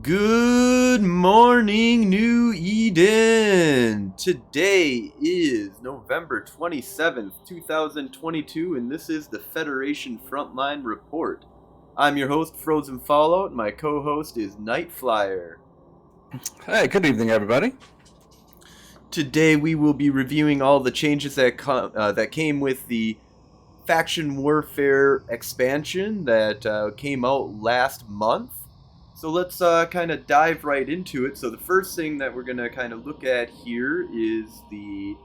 Good morning, New Eden! Today is November 27th, 2022, and this is the Federation Frontline Report. I'm your host, Frozen Fallout, and my co-host is Nightflyer. Hey, good evening, everybody. Today we will be reviewing all the changes that came with the Faction Warfare expansion that came out last month. So let's kind of dive right into it. So the first thing that we're going to kind of look at here is the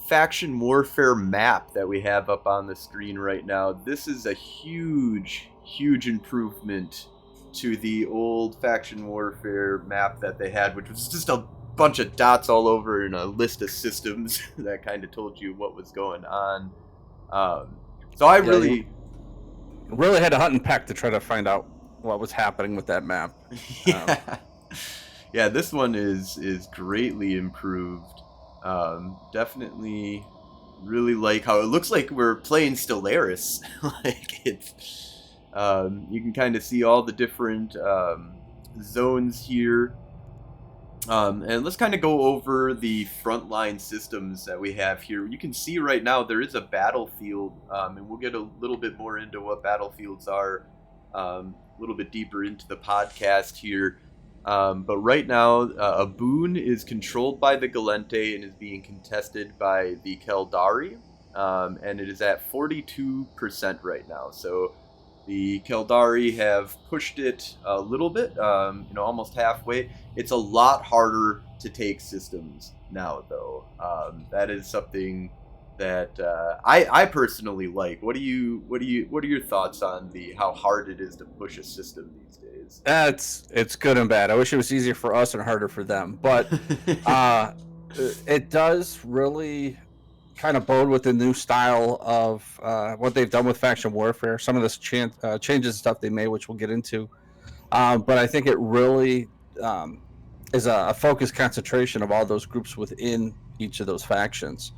Faction Warfare map that we have up on the screen right now. This is a huge improvement to the old Faction Warfare map that they had, which was just a bunch of dots all over in a list of systems that kind of told you what was going on. So I really had to hunt and peck to try to find out what was happening with that map. Yeah, this one is greatly improved. Definitely really like how it looks like we're playing Stellaris. Like it's you can kind of see all the different zones here. And let's kind of go over the frontline systems that we have here. You can see right now there is a battlefield, and we'll get a little bit more into what battlefields are a little bit deeper into the podcast here. But right now, Aboon is controlled by the Gallente and is being contested by the Caldari, and it is at 42% right now. So the Caldari have pushed it a little bit, almost halfway. It's a lot harder to take systems now, though. That is something that I personally like. What are your thoughts on how hard it is to push a system these days? It's good and bad. I wish it was easier for us and harder for them, but it does really kind of bode with the new style of what they've done with Faction Warfare. Some of this changes and stuff they made, which we'll get into. But I think it really is a focused concentration of all those groups within each of those factions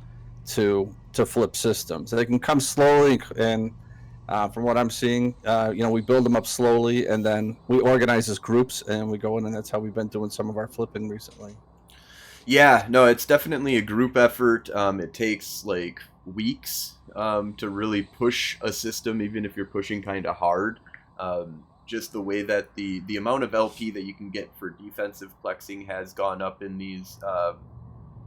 to flip systems. They can come slowly, and from what I'm seeing, we build them up slowly, and then we organize as groups, and we go in, and that's how we've been doing some of our flipping recently. Yeah, no, it's definitely a group effort. It takes like weeks to really push a system, even if you're pushing kind of hard. Just the way that the amount of LP that you can get for defensive plexing has gone up in these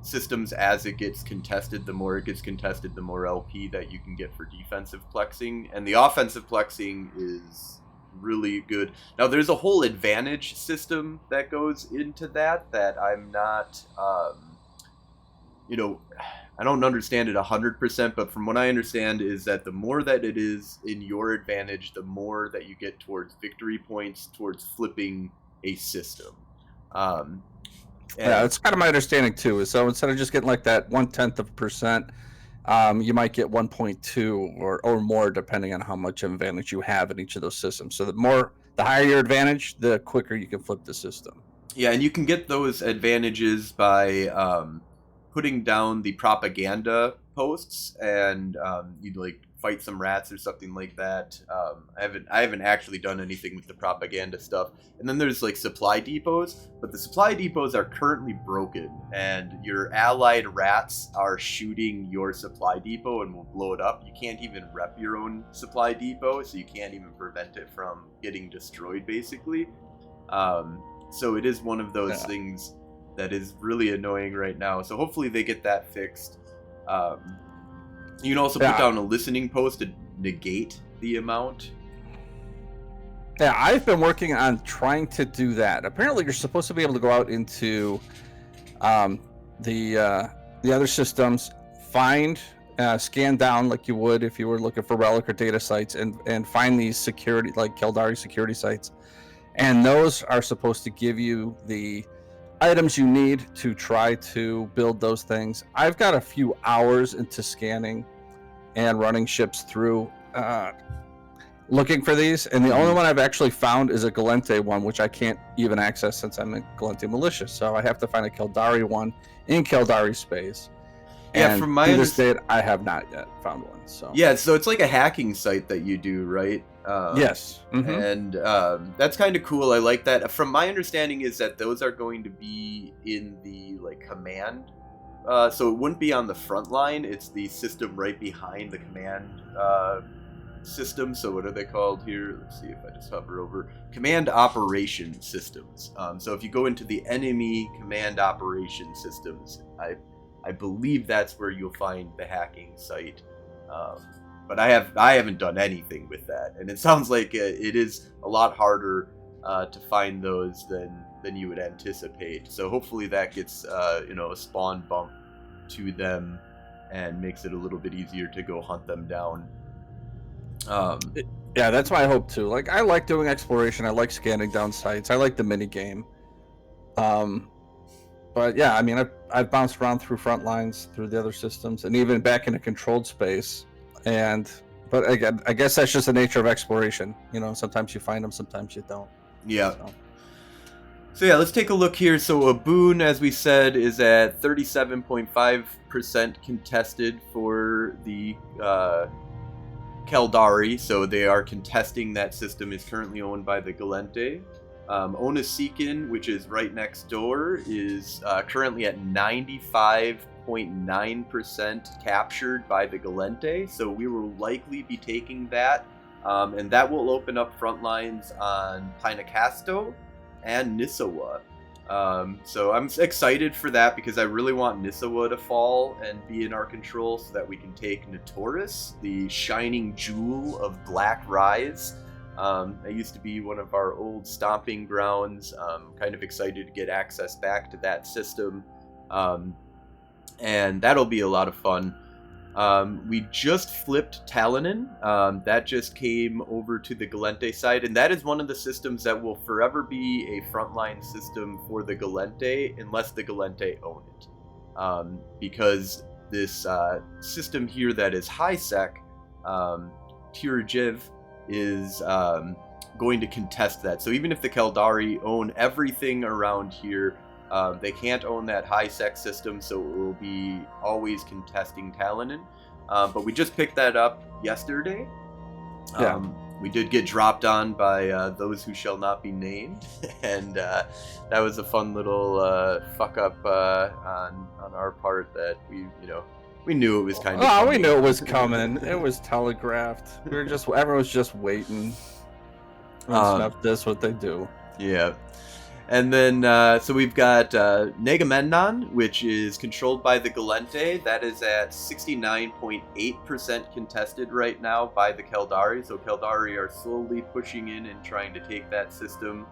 systems as it gets contested. The more it gets contested, the more LP that you can get for defensive plexing, and the offensive plexing is really good. Now there's a whole advantage system that goes into that I'm not I don't understand it 100%, but from what I understand is that the more that it is in your advantage, the more that you get towards victory points towards flipping a system. Yeah, that's kind of my understanding too. So instead of just getting like that 0.1%, you might get 1.2 or more, depending on how much advantage you have in each of those systems. So the higher your advantage, the quicker you can flip the system. Yeah, and you can get those advantages by putting down the propaganda posts, and you'd like fight some rats or something like that. I haven't actually done anything with the propaganda stuff. And then there's like supply depots, but the supply depots are currently broken, and your allied rats are shooting your supply depot and will blow it up. You can't even rep your own supply depot, so you can't even prevent it from getting destroyed, basically. So it is one of those things that is really annoying right now. So hopefully they get that fixed. You can also put down a listening post to negate the amount. Yeah, I've been working on trying to do that. Apparently, you're supposed to be able to go out into the other systems, scan down like you would if you were looking for relic or data sites, and find these security, like Caldari security sites. And those are supposed to give you the items you need to try to build those things. I've got a few hours into scanning and running ships through looking for these, and the only one I've actually found is a Gallente one, which I can't even access since I'm in Gallente Militia, so I have to find a Caldari one in Caldari space. Yeah, from my to this date, I have not yet found one. So yeah, so it's like a hacking site that you do, right? Yes. And that's kind of cool. I like that. From my understanding is that those are going to be in the like command. So it wouldn't be on the front line. It's the system right behind the command system. So what are they called here? Let's see if I just hover over command operation systems. So if you go into the enemy command operation systems, I believe that's where you'll find the hacking site. But I haven't done anything with that, and it sounds like it is a lot harder to find those than you would anticipate. So hopefully that gets a spawn bump to them and makes it a little bit easier to go hunt them down. Yeah, that's my hope too. Like, I like doing exploration. I like scanning down sites. I like the mini game. But yeah, I mean, I've bounced around through front lines, through the other systems, and even back in a controlled space. But again, I guess that's just the nature of exploration. Sometimes you find them, sometimes you don't. Yeah. So yeah, let's take a look here. So Aboon, as we said, is at 37.5% contested for the Caldari. So they are contesting that system. Is currently owned by the Gallente. Onasikin, which is right next door, is currently at 95.9% captured by the Gallente. So we will likely be taking that. And that will open up front lines on Pinacasto and Nissawa. So I'm excited for that because I really want Nissawa to fall and be in our control so that we can take Notoris, the shining jewel of Black Rise. That used to be one of our old stomping grounds. Kind of excited to get access back to that system. And that'll be a lot of fun. We just flipped Talonin. That just came over to the Gallente side, and that is one of the systems that will forever be a frontline system for the Gallente unless the Gallente own it. Because this system here that is high sec, Tirajiv, is going to contest that. So even if the Caldari own everything around here, they can't own that high sec system, so it will be always contesting Talonin. But we just picked that up yesterday. We did get dropped on by those who shall not be named, and that was a fun little fuck up on our part that we knew it was kind of. Oh, we knew it was coming. It was telegraphed. Everyone was just waiting. That's what they do. Yeah. And then, so we've got Negamendon, which is controlled by the Gallente. That is at 69.8% contested right now by the Caldari. So Caldari are slowly pushing in and trying to take that system.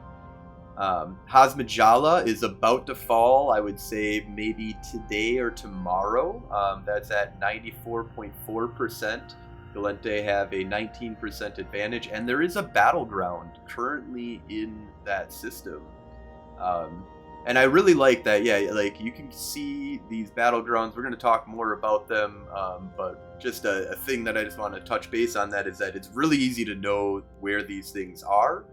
Hazmajala is about to fall, I would say maybe today or tomorrow. That's at 94.4%. Gallente have a 19% advantage, and there is a battleground currently in that system. And I really like that. Yeah, like you can see these battlegrounds. We're going to talk more about them, but just a thing that I just want to touch base on that is that it's really easy to know where these things are.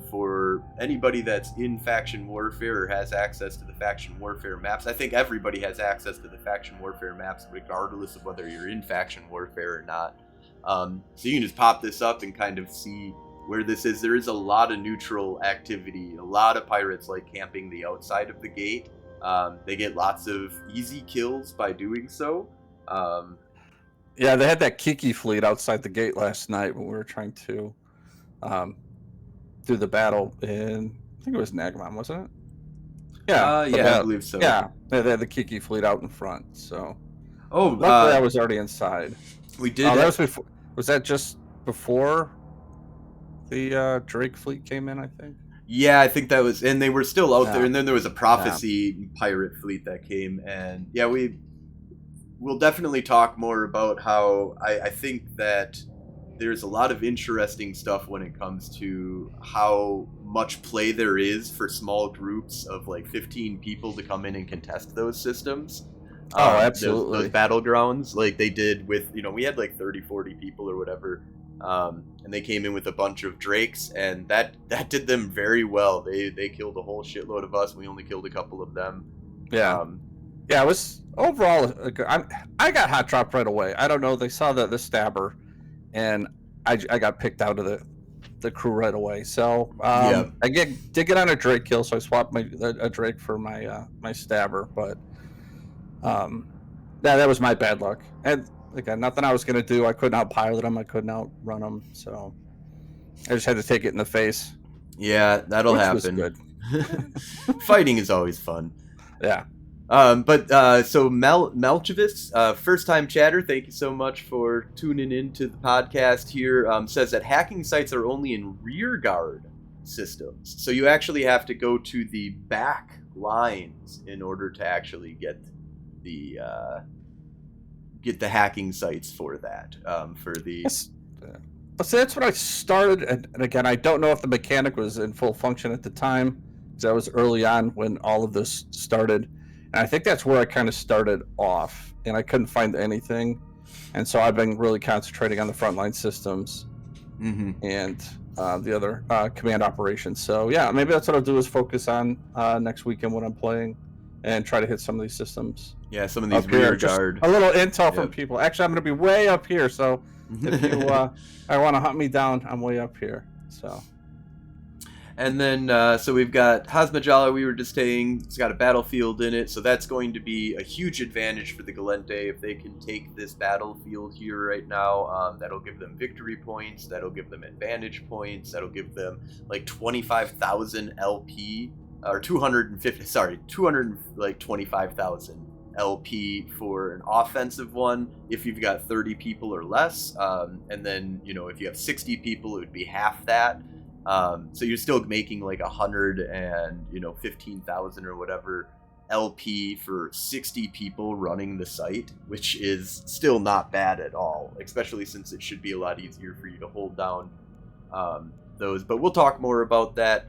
For anybody that's in faction warfare or has access to the faction warfare maps, I think everybody has access to the faction warfare maps regardless of whether you're in faction warfare or not. So you can just pop this up and kind of see where this is. There is a lot of neutral activity, a lot of pirates like camping the outside of the gate. They get lots of easy kills by doing so. Yeah, they had that Kiki fleet outside the gate last night when we were trying to do the battle in, I think it was Nagamon, wasn't it? Yeah, I believe so. Yeah, they had the Kiki fleet out in front. So, luckily I was already inside. We did. That was before. Was that just before the Drake fleet came in? I think. Yeah, I think that was, and they were still out there. And then there was a Prophecy pirate fleet that came, and yeah, we'll definitely talk more about how I think that there's a lot of interesting stuff when it comes to how much play there is for small groups of like 15 people to come in and contest those systems. Oh, absolutely. Those battlegrounds, like they did with, we had like 30, 40 people or whatever. And they came in with a bunch of Drakes, and that did them very well. They killed a whole shitload of us. We only killed a couple of them. Yeah. It was overall, I got hot dropped right away. I don't know. They saw the stabber, and I got picked out of the crew right away. So Yeah. did get on a Drake kill, so I swapped a Drake for my stabber. But yeah, that was my bad luck. And again, nothing I was gonna do. I couldn't outpilot him. I couldn't outrun him. So I just had to take it in the face. Yeah, that'll Which happen. was good. Fighting is always fun. Yeah. So Melchivis, first time chatter, thank you so much for tuning in to the podcast here. Says that hacking sites are only in rear guard systems. So you actually have to go to the back lines in order to actually get the hacking sites for that. For the So that's what I started, and again, I don't know if the mechanic was in full function at the time, because that was early on when all of this started. And I think that's where I kind of started off, and I couldn't find anything. And so I've been really concentrating on the frontline systems and the other command operations. So yeah, maybe that's what I'll do, is focus on next weekend when I'm playing and try to hit some of these systems. Yeah, some of these rear guard. A little intel from people. Actually, I'm going to be way up here, so if you I want to hunt me down, I'm way up here. So. And then, so we've got Hazmajala, we were just saying, it's got a battlefield in it, so that's going to be a huge advantage for the Gallente if they can take this battlefield here right now. That'll give them victory points, that'll give them advantage points, that'll give them like 25,000 LP, or 225,000 LP for an offensive one if you've got 30 people or less. And then, if you have 60 people, it would be half that. So you're still making like 115,000 or whatever LP for 60 people running the site, which is still not bad at all, especially since it should be a lot easier for you to hold down those. But we'll talk more about that.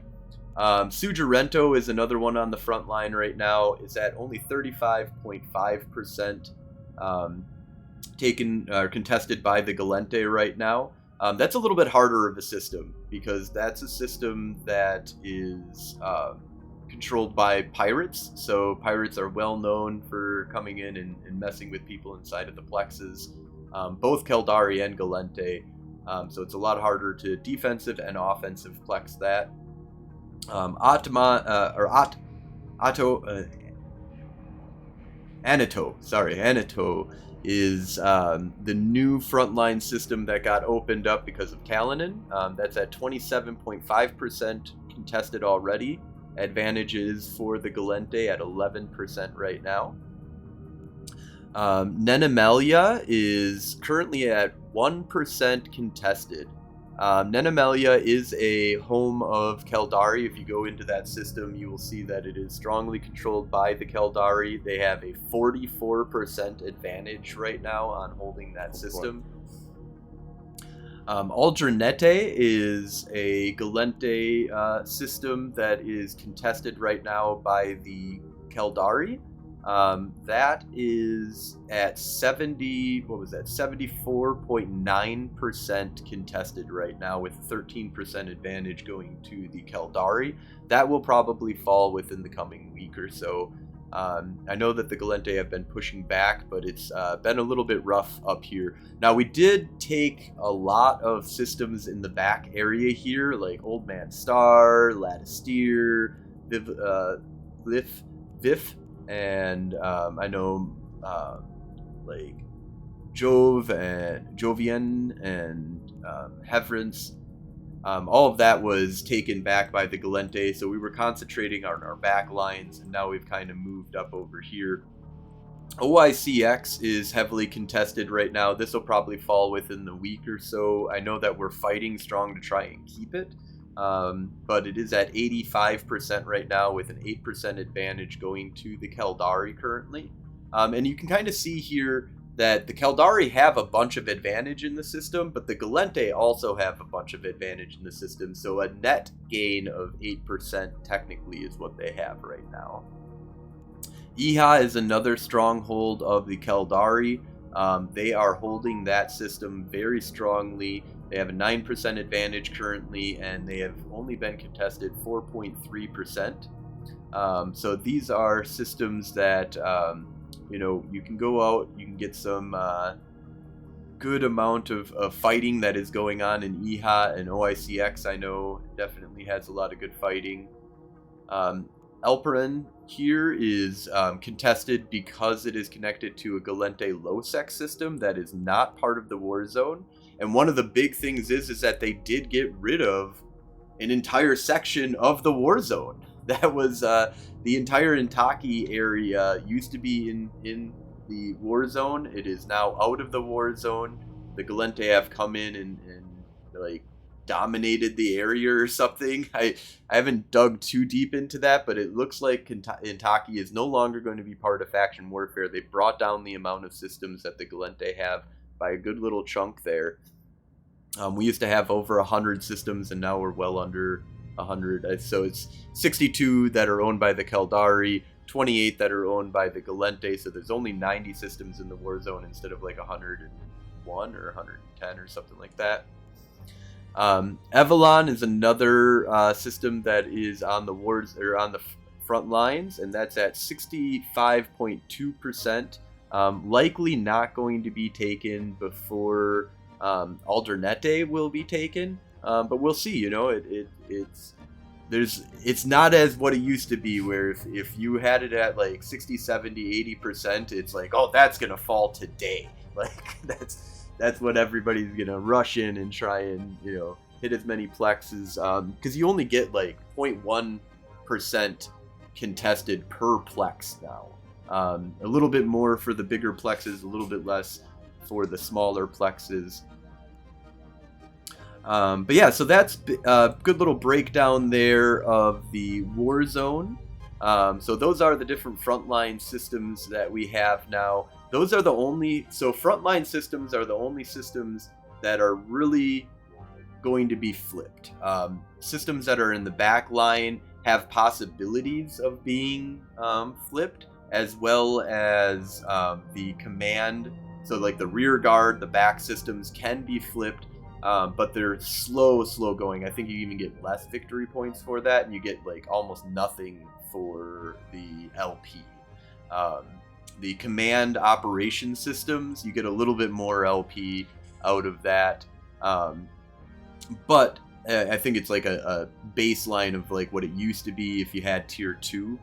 Sujarento is another one on the front line right now. It's at only 35.5% taken or contested by the Gallente right now. That's a little bit harder of a system, because that's a system that is controlled by pirates. So pirates are well known for coming in and messing with people inside of the plexes, both Keldari and Gallente. So it's a lot harder to defensive and offensive plex that. Anato is the new frontline system that got opened up because of Kalinin. That's at 27.5% contested already. Advantages for the Gallente at 11% right now. Nenemelia is currently at 1% contested. Nenemelia is a home of Keldari. If you go into that system, you will see that it is strongly controlled by the Keldari. They have a 44% advantage right now on holding that system. Aldrinete is a Gallente system that is contested right now by the Keldari. That is at 74.9% contested right now, with 13% advantage going to the Keldari. That will probably fall within the coming week or so. I know that the Gallente have been pushing back, but it's been a little bit rough up here. Now, we did take a lot of systems in the back area here, like Old Man Star, Latisteer, Vif, and I know like Jovian and Hevrance. All of that was taken back by the Gallente, so we were concentrating on our back lines, and now we've kind of moved up over here. OICX is heavily contested right now. This will probably fall within the week or so. I know that we're fighting strong to try and keep it, but it is at 85% right now, with an 8% advantage going to the Keldari currently. And you can kind of see here that the Keldari have a bunch of advantage in the system, but the Gallente also have a bunch of advantage in the system, so a net gain of 8% technically is what they have right now. Iha is another stronghold of the Keldari. They are holding that system very strongly. They have a 9% advantage currently, and they have only been contested 4.3%. So these are systems that you can go out, you can get some good amount of fighting that is going on in EHA, and OICX I know definitely has a lot of good fighting. Elperen here is contested because it is connected to a Gallente low-sec system that is not part of the war zone. And one of the big things is that they did get rid of an entire section of the war zone. That was the entire Intaki area used to be in the war zone. It is now out of the war zone. The Gallente have come in and like dominated the area or something. I haven't dug too deep into that, but it looks like Intaki is no longer going to be part of faction warfare. They brought down the amount of systems that the Gallente have by a good little chunk there. We used to have over 100 systems, and now we're well under 100. So it's 62 that are owned by the Caldari, 28 that are owned by the Gallente. So there's only 90 systems in the war zone instead of like 101 or 110 or something like that. Evalon is another system that is on the wars or on the front lines, and that's at 65.2%. Likely not going to be taken before Aldernete will be taken, but we'll see. You know, it's not as what it used to be, where if you had it at like 60, 70, 80%, it's like, oh, that's gonna fall today. Like that's what everybody's gonna rush in and try and, you know, hit as many plexes, because you only get like 0.1% contested per plex now. A little bit more for the bigger plexes, a little bit less for the smaller plexes. But yeah, so that's a good little breakdown there of the war zone. So those are the different frontline systems that we have now. Those are the only, so frontline systems are the only systems that are really going to be flipped. Systems that are in the back line have possibilities of being flipped, as well as the command. So like the rear guard, the back systems can be flipped, but they're slow going. I think you even get less victory points for that, and you get like almost nothing for the LP. The command operation systems, you get a little bit more LP out of that. But I think it's like a baseline of like what it used to be if you had tier 2.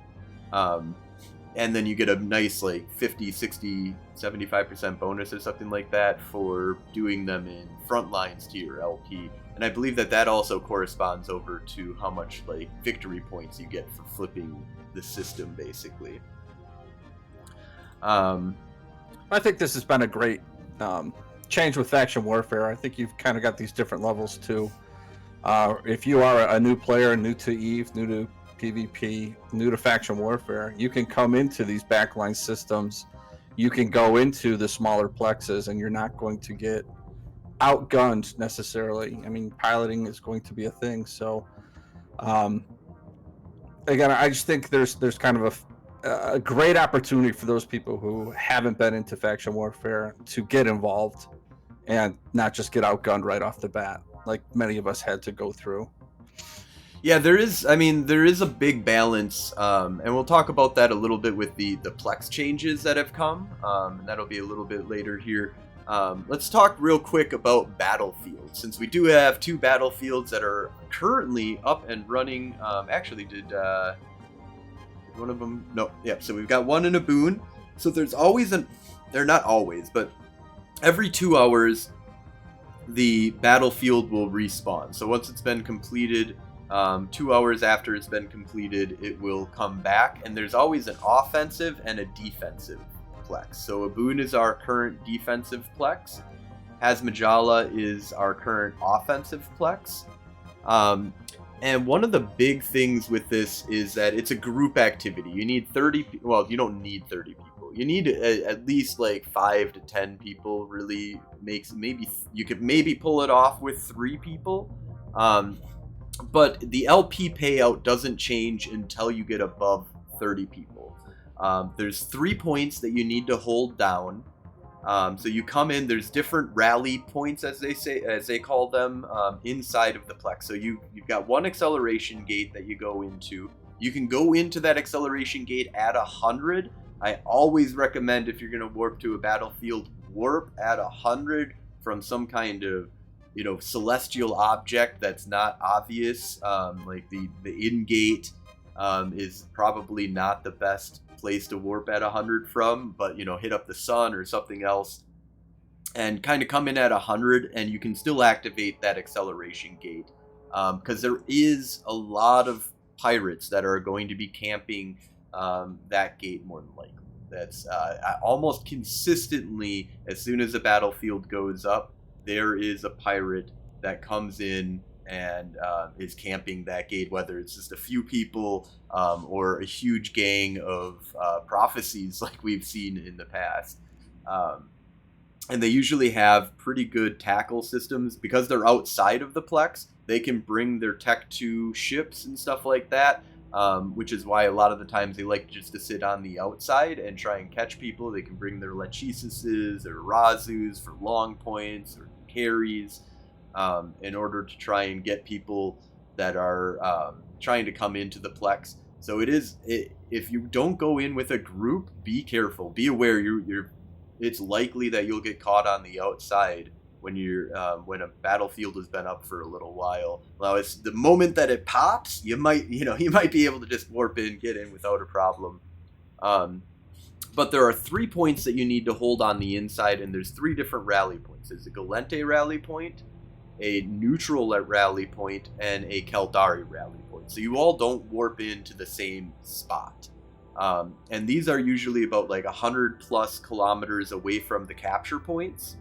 And then you get a nice like 50, 60, 75% bonus or something like that for doing them in frontlines tier LP. And I believe that also corresponds over to how much like victory points you get for flipping the system, basically. I think this has been a great change with faction warfare. I think you've kind of got these different levels too. If you are a new player, new to EVE, new to PvP, new to faction warfare, you can come into these backline systems. You can go into the smaller plexes, and you're not going to get outgunned necessarily. I mean, piloting is going to be a thing. So, again, I just think there's kind of a great opportunity for those people who haven't been into faction warfare to get involved and not just get outgunned right off the bat, like many of us had to go through. Yeah, there is a big balance, and we'll talk about that a little bit with the Plex changes that have come, and that'll be a little bit later here. Let's talk real quick about Battlefield, since we do have 2 Battlefields that are currently up and running. Actually, did one of them? No, yeah, so we've got one in a boon. So there's always they're not always, but every 2 hours, the Battlefield will respawn. So once it's been completed, 2 hours after it's been completed, it will come back, and there's always an offensive and a defensive plex. So Aboon is our current defensive plex. Hazmajala is our current offensive plex. And one of the big things with this is that it's a group activity. You need 30 people. Well, you don't need 30 people. You need at least like 5 to 10 people. Really makes, maybe you could maybe pull it off with 3 people. But the LP payout doesn't change until you get above 30 people. There's 3 points that you need to hold down. So you come in, there's different rally points, as they call them, inside of the plex. So you've got one acceleration gate that you go into. You can go into that acceleration gate at 100. I always recommend, if you're going to warp to a battlefield, warp at 100 from some kind of, celestial object that's not obvious. Like the in-gate is probably not the best place to warp at 100 from, but hit up the sun or something else and kind of come in at 100, and you can still activate that acceleration gate, because there is a lot of pirates that are going to be camping that gate more than likely. That's almost consistently, as soon as the battlefield goes up, there is a pirate that comes in and is camping that gate, whether it's just a few people or a huge gang of prophecies like we've seen in the past. And they usually have pretty good tackle systems. Because they're outside of the Plex, they can bring their Tech 2 ships and stuff like that, which is why a lot of the times they like just to sit on the outside and try and catch people. They can bring their Lechisises or Razus for long points or carries, in order to try and get people that are trying to come into the Plex. So if you don't go in with a group, be careful, be aware. It's likely that you'll get caught on the outside when a battlefield has been up for a little while. Now, it's the moment that it pops, you might be able to just warp in, get in without a problem. But there are 3 points that you need to hold on the inside, and there's 3 different rally points. There's a Gallente rally point, a neutral rally point, and a Caldari rally point. So you all don't warp into the same spot. And these are usually about like 100 plus kilometers away from the capture points.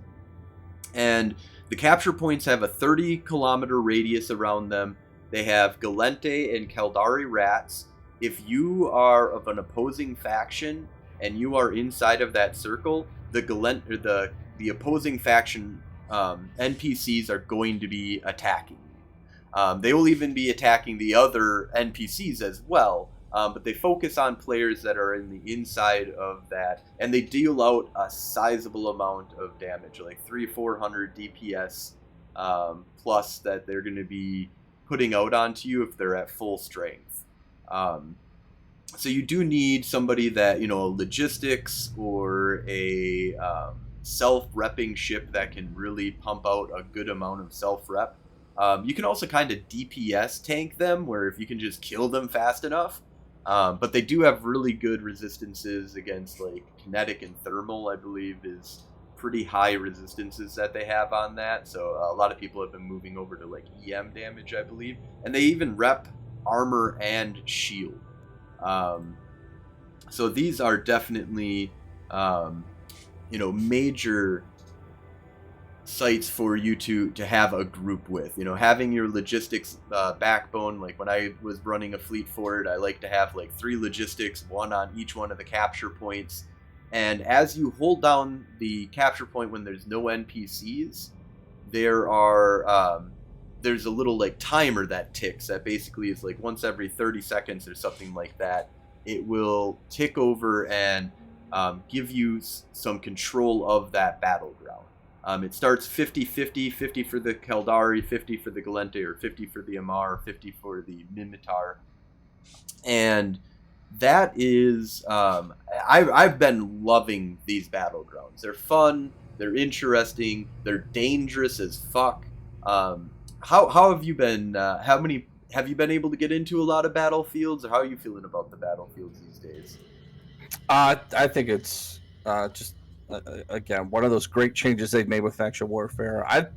And the capture points have a 30-kilometer radius around them. They have Gallente and Caldari rats. If you are of an opposing faction and you are inside of that circle, the opposing faction NPCs are going to be attacking. They will even be attacking the other NPCs as well. But they focus on players that are in the inside of that, and they deal out a sizable amount of damage, like 300-400 DPS plus that they're going to be putting out onto you if they're at full strength. So you do need somebody that, a logistics or a self-repping ship that can really pump out a good amount of self-rep. You can also kind of DPS tank them, where if you can just kill them fast enough. But they do have really good resistances against like kinetic and thermal, I believe, is pretty high resistances that they have on that. So a lot of people have been moving over to like EM damage, I believe. And they even rep armor and shield. So these are definitely, major sites for you to have a group with. Having your logistics backbone. Like when I was running a fleet for it, I like to have like 3 logistics, 1 on each one of the capture points. And as you hold down the capture point when there's no NPCs, there's a little like timer that ticks that basically is like once every 30 seconds or something like that. It will tick over and give you some control of that battleground. It starts 50-50, 50 for the Caldari, 50 for the Gallente, or 50 for the Amarr, 50 for the Minmatar. And that is, I've been loving these battlegrounds. They're fun, they're interesting, they're dangerous as fuck. How have you been, have you been able to get into a lot of battlefields, or how are you feeling about the battlefields these days? I think it's just, again, one of those great changes they've made with Faction Warfare. I've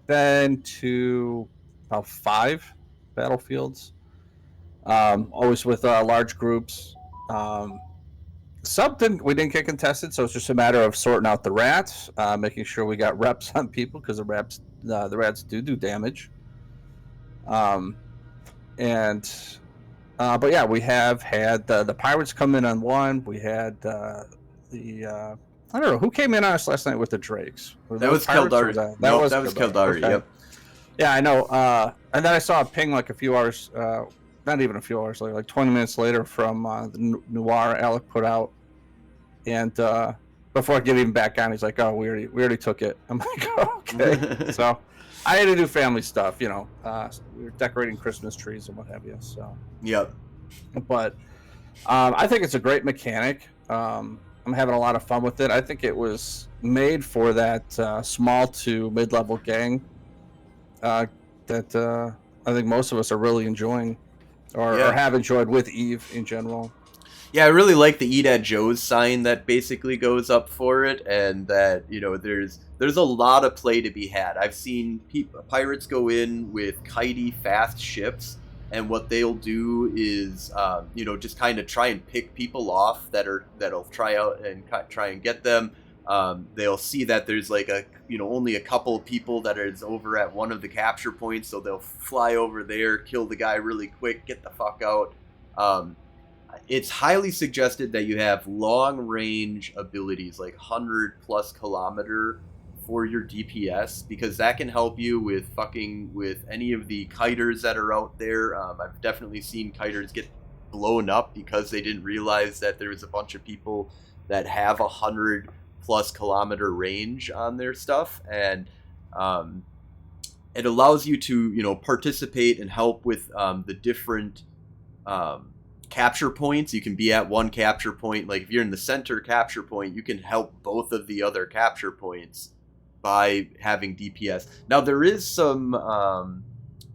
been to about 5 battlefields, always with large groups. We didn't get contested, so it's just a matter of sorting out the rats, making sure we got reps on people, because the rats do damage. But yeah, we have had the pirates come in on one. We had I don't know who came in on us last night with the Drakes. That was Caldari. That was Caldari. Okay. Yep. Yeah, I know. And then I saw a ping like a few hours, not even a few hours later, like 20 minutes later from the Noir Alec put out, and before I get even back on, he's like, "Oh, we already took it." I'm like, oh, "Okay." So I had to do family stuff, we were decorating Christmas trees and what have you. So yep. But I think it's a great mechanic. I'm having a lot of fun with it. I think it was made for that small to mid-level gang that I think most of us are really enjoying, or Yeah. have enjoyed with Eve in general. Yeah, I really like the Eat at Joe's sign that basically goes up for it, and that there's a lot of play to be had. I've seen pirates go in with kitey fast ships, and what they'll do is just kind of try and pick people off that'll try out and try and get them. They'll see that there's like only a couple of people that is over at one of the capture points, so they'll fly over there, kill the guy really quick, get the fuck out. It's highly suggested that you have long range abilities like 100+ kilometer for your DPS, because that can help you with fucking with any of the kiters that are out there. I've definitely seen kiters get blown up because they didn't realize that there was a bunch of people that have 100+ kilometer range on their stuff, and it allows you to participate and help with the different capture points. You can be at one capture point. Like if you're in the center capture point, you can help both of the other capture points by having DPS. Now there is some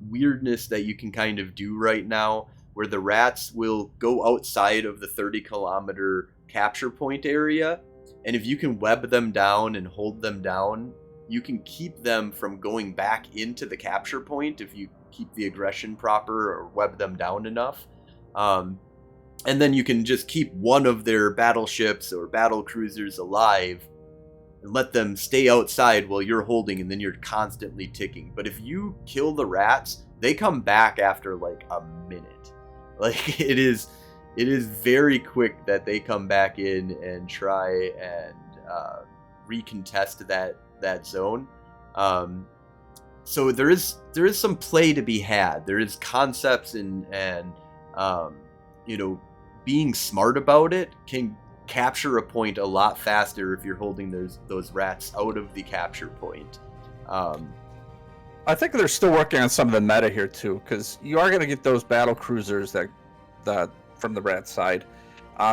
weirdness that you can kind of do right now, where the rats will go outside of the 30-kilometer capture point area, and if you can web them down and hold them down, you can keep them from going back into the capture point if you keep the aggression proper or web them down enough. And then you can just keep one of their battleships or battle cruisers alive and let them stay outside while you're holding, and then you're constantly ticking. But if you kill the rats, they come back after like a minute. Like it is very quick that they come back in and try and recontest that zone. So there is some play to be had. There is concepts and being smart about it can capture a point a lot faster if you're holding those rats out of the capture point. I think they're still working on some of the meta here too, because you are going to get those battle cruisers that from the rat side.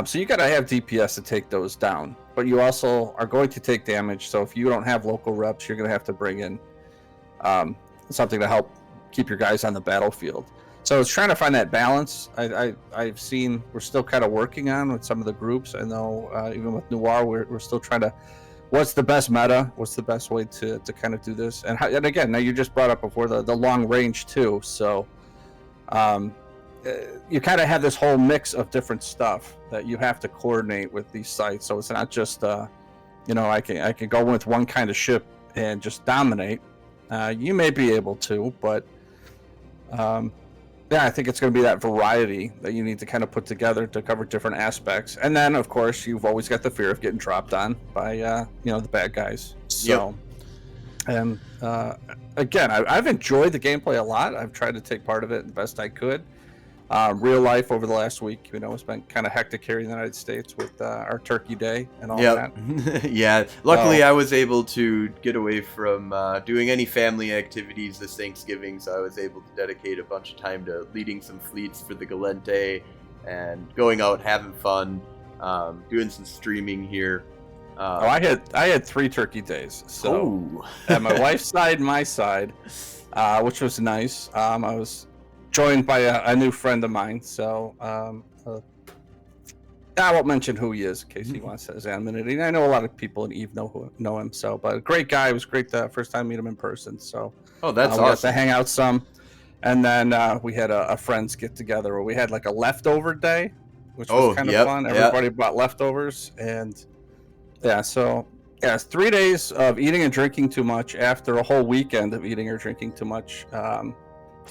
So you got to have DPS to take those down, but you also are going to take damage. So if you don't have local reps, you're going to have to bring in something to help keep your guys on the battlefield. So it's trying to find that balance. I've seen we're still kind of working on with some of the groups. I know even with Noir, we're still trying to, what's the best meta? What's the best way to kind of do this? And again, now you just brought up before the long range too. So you kind of have this whole mix of different stuff that you have to coordinate with these sites. So it's not just I can go with one kind of ship and just dominate. You may be able to, but yeah, I think it's going to be that variety that you need to kind of put together to cover different aspects. And then, of course, you've always got the fear of getting dropped on by, the bad guys. So, yep. And again, I've enjoyed the gameplay a lot. I've tried to take part of it the best I could. Real life over the last week, it's been kind of hectic here in the United States with our Turkey Day and all that. Yeah, luckily I was able to get away from doing any family activities this Thanksgiving, so I was able to dedicate a bunch of time to leading some fleets for the Galente and going out having fun, doing some streaming here. I had 3 Turkey Days, so at my wife's side and my side, which was nice. I was joined by a new friend of mine, so I won't mention who he is in case he wants his anonymity. I know a lot of people in Eve know him, so, but a great guy. It was great the first time I meet him in person. So that's we awesome. got to hang out some, and then we had a friends get together where we had like a leftover day, which was kind of fun. Everybody brought leftovers, and it's 3 days of eating and drinking too much after a whole weekend of eating or drinking too much.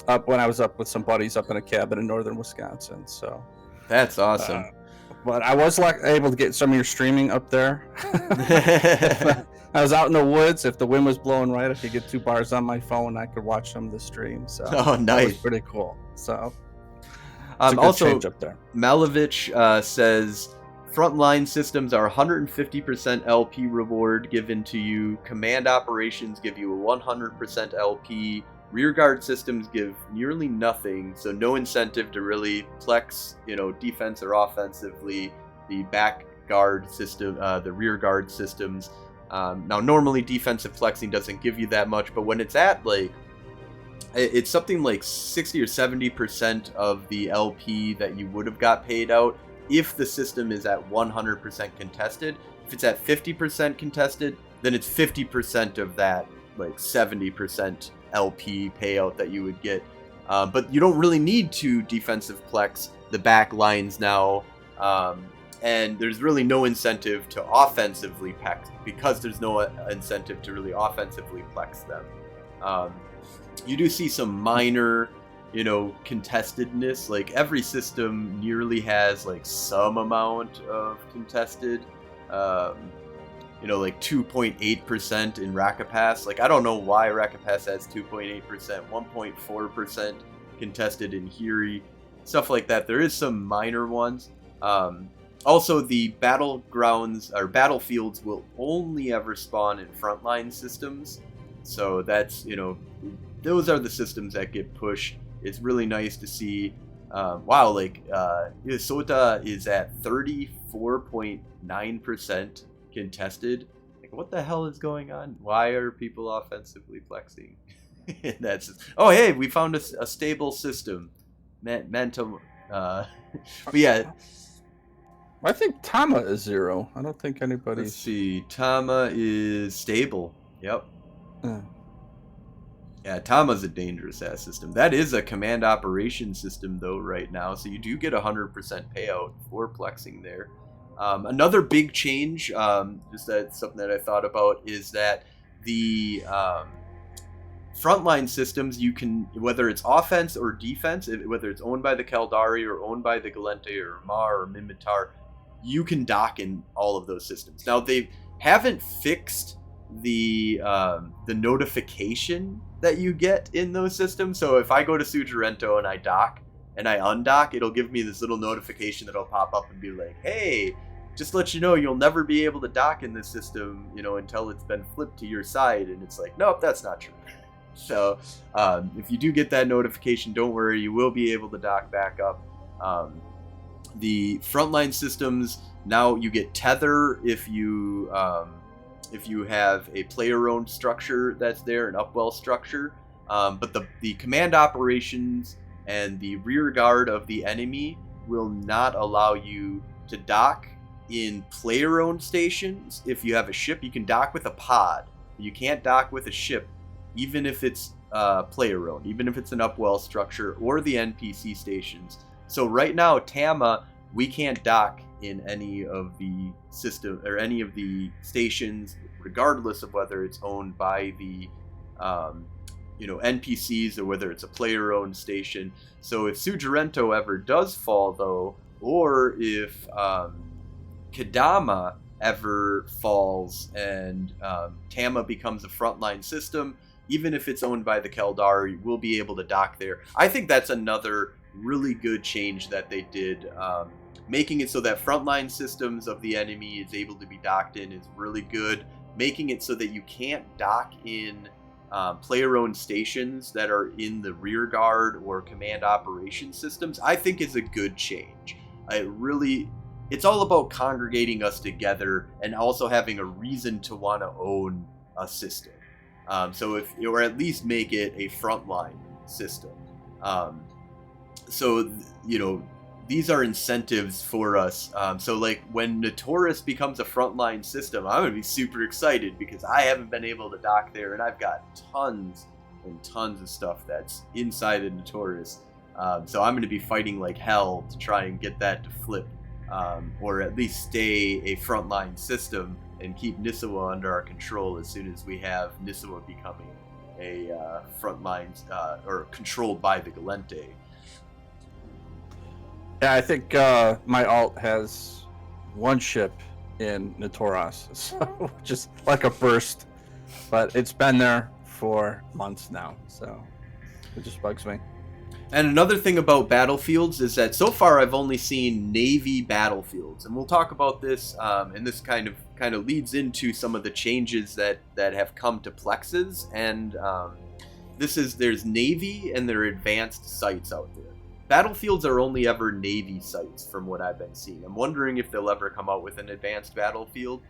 Up when I was up with some buddies up in a cabin in northern Wisconsin. So that's awesome. But I was able to get some of your streaming up there. I was out in the woods. If the wind was blowing right, I could get 2 bars on my phone. I could watch some of the stream. So nice. That was pretty cool. So also change up there. Malovich says frontline systems are 150% LP reward given to you. Command operations give you a 100% LP. Rearguard systems give nearly nothing, so no incentive to really flex, defense or offensively. The back guard system, the rear guard systems. Now, normally defensive plexing doesn't give you that much, but when it's at like, it's something like 60 or 70% of the LP that you would have got paid out if the system is at 100% contested. If it's at 50% contested, then it's 50% of that like 70% LP payout that you would get. But you don't really need to defensive plex the back lines now. And there's really no incentive to offensively plex because there's no incentive to really offensively plex them. You do see some minor, contestedness. Like every system nearly has like some amount of contested. Like 2.8% in Rakapass. Like I don't know why Rakapass has 2.8%, 1.4% contested in Hiri, stuff like that. There is some minor ones. Also, the battlegrounds or battlefields will only ever spawn in frontline systems. So that's, those are the systems that get pushed. It's really nice to see. Wow, like Sota is at 34.9% contested. Like, what the hell is going on? Why are people offensively flexing? That's just, oh, hey, we found a stable system. Mental. But yeah. I think Tama is 0. I don't think anybody's... Let's see. Tama is stable. Yep. Yeah, Tama's a dangerous ass system. That is a command operation system, though, right now. So you do get 100% payout for plexing there. Another big change, just that something that I thought about, is that the frontline systems, you can, whether it's offense or defense, whether it's owned by the Caldari or owned by the Gallente or Mar or Minmatar, you can dock in all of those systems. Now, they haven't fixed the notification that you get in those systems. So if I go to Sujirento and I dock and I undock, it'll give me this little notification that'll pop up and be like, hey, just to let you know, you'll never be able to dock in this system, until it's been flipped to your side. And it's like, nope, that's not true. So if you do get that notification, don't worry, you will be able to dock back up. The frontline systems, now you get tether if you have a player-owned structure that's there, an upwell structure. But the command operations and the rear guard of the enemy will not allow you to dock in player-owned stations. If you have a ship, you can dock with a pod. You can't dock with a ship, even if it's player-owned, even if it's an upwell structure or the NPC stations. So right now, Tama, we can't dock in any of the system or any of the stations, regardless of whether it's owned by the NPCs or whether it's a player-owned station. So if Sujirento ever does fall, though, or if Kadama ever falls and Tama becomes a frontline system, even if it's owned by the Caldari, we'll be able to dock there. I think that's another really good change that they did. Making it so that frontline systems of the enemy is able to be docked in is really good. Making it so that you can't dock in player-owned stations that are in the rear guard or command operation systems, I think is a good change. It's all about congregating us together and also having a reason to want to own a system. So if, or at least make it a frontline system. These are incentives for us. So like when Notoris becomes a frontline system, I'm going to be super excited because I haven't been able to dock there and I've got tons and tons of stuff that's inside of Notoris. So I'm going to be fighting like hell to try and get that to flip, or at least stay a frontline system and keep Nissawa under our control as soon as we have Nissawa becoming a frontline or controlled by the Gallente. Yeah, I think my alt has one ship in Notoras, so just like a burst, but it's been there for months now, so it just bugs me. And another thing about battlefields is that so far I've only seen Navy battlefields, and we'll talk about this, and this kind of leads into some of the changes that have come to plexes, and there's Navy and there are advanced sites out there. battlefields are only ever Navy sites from what I've been seeing. I'm wondering if they'll ever come out with an advanced battlefield.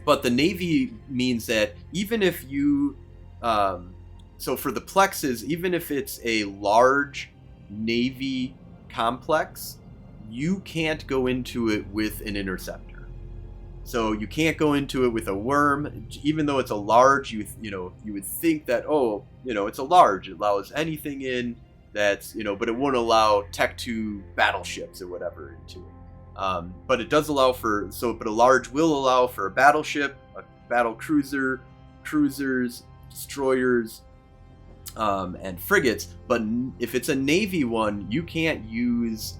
But the Navy means that even if you, so for the plexes, even if it's a large Navy complex, you can't go into it with an interceptor. So you can't go into it with a worm, even though it's a large. You would think that, oh, it's a large, it allows anything in that's, but it won't allow Tech 2 battleships or whatever into it. But it does allow but a large will allow for a battleship, a battle cruiser, cruisers, destroyers, and frigates. But if it's a Navy one, you can't use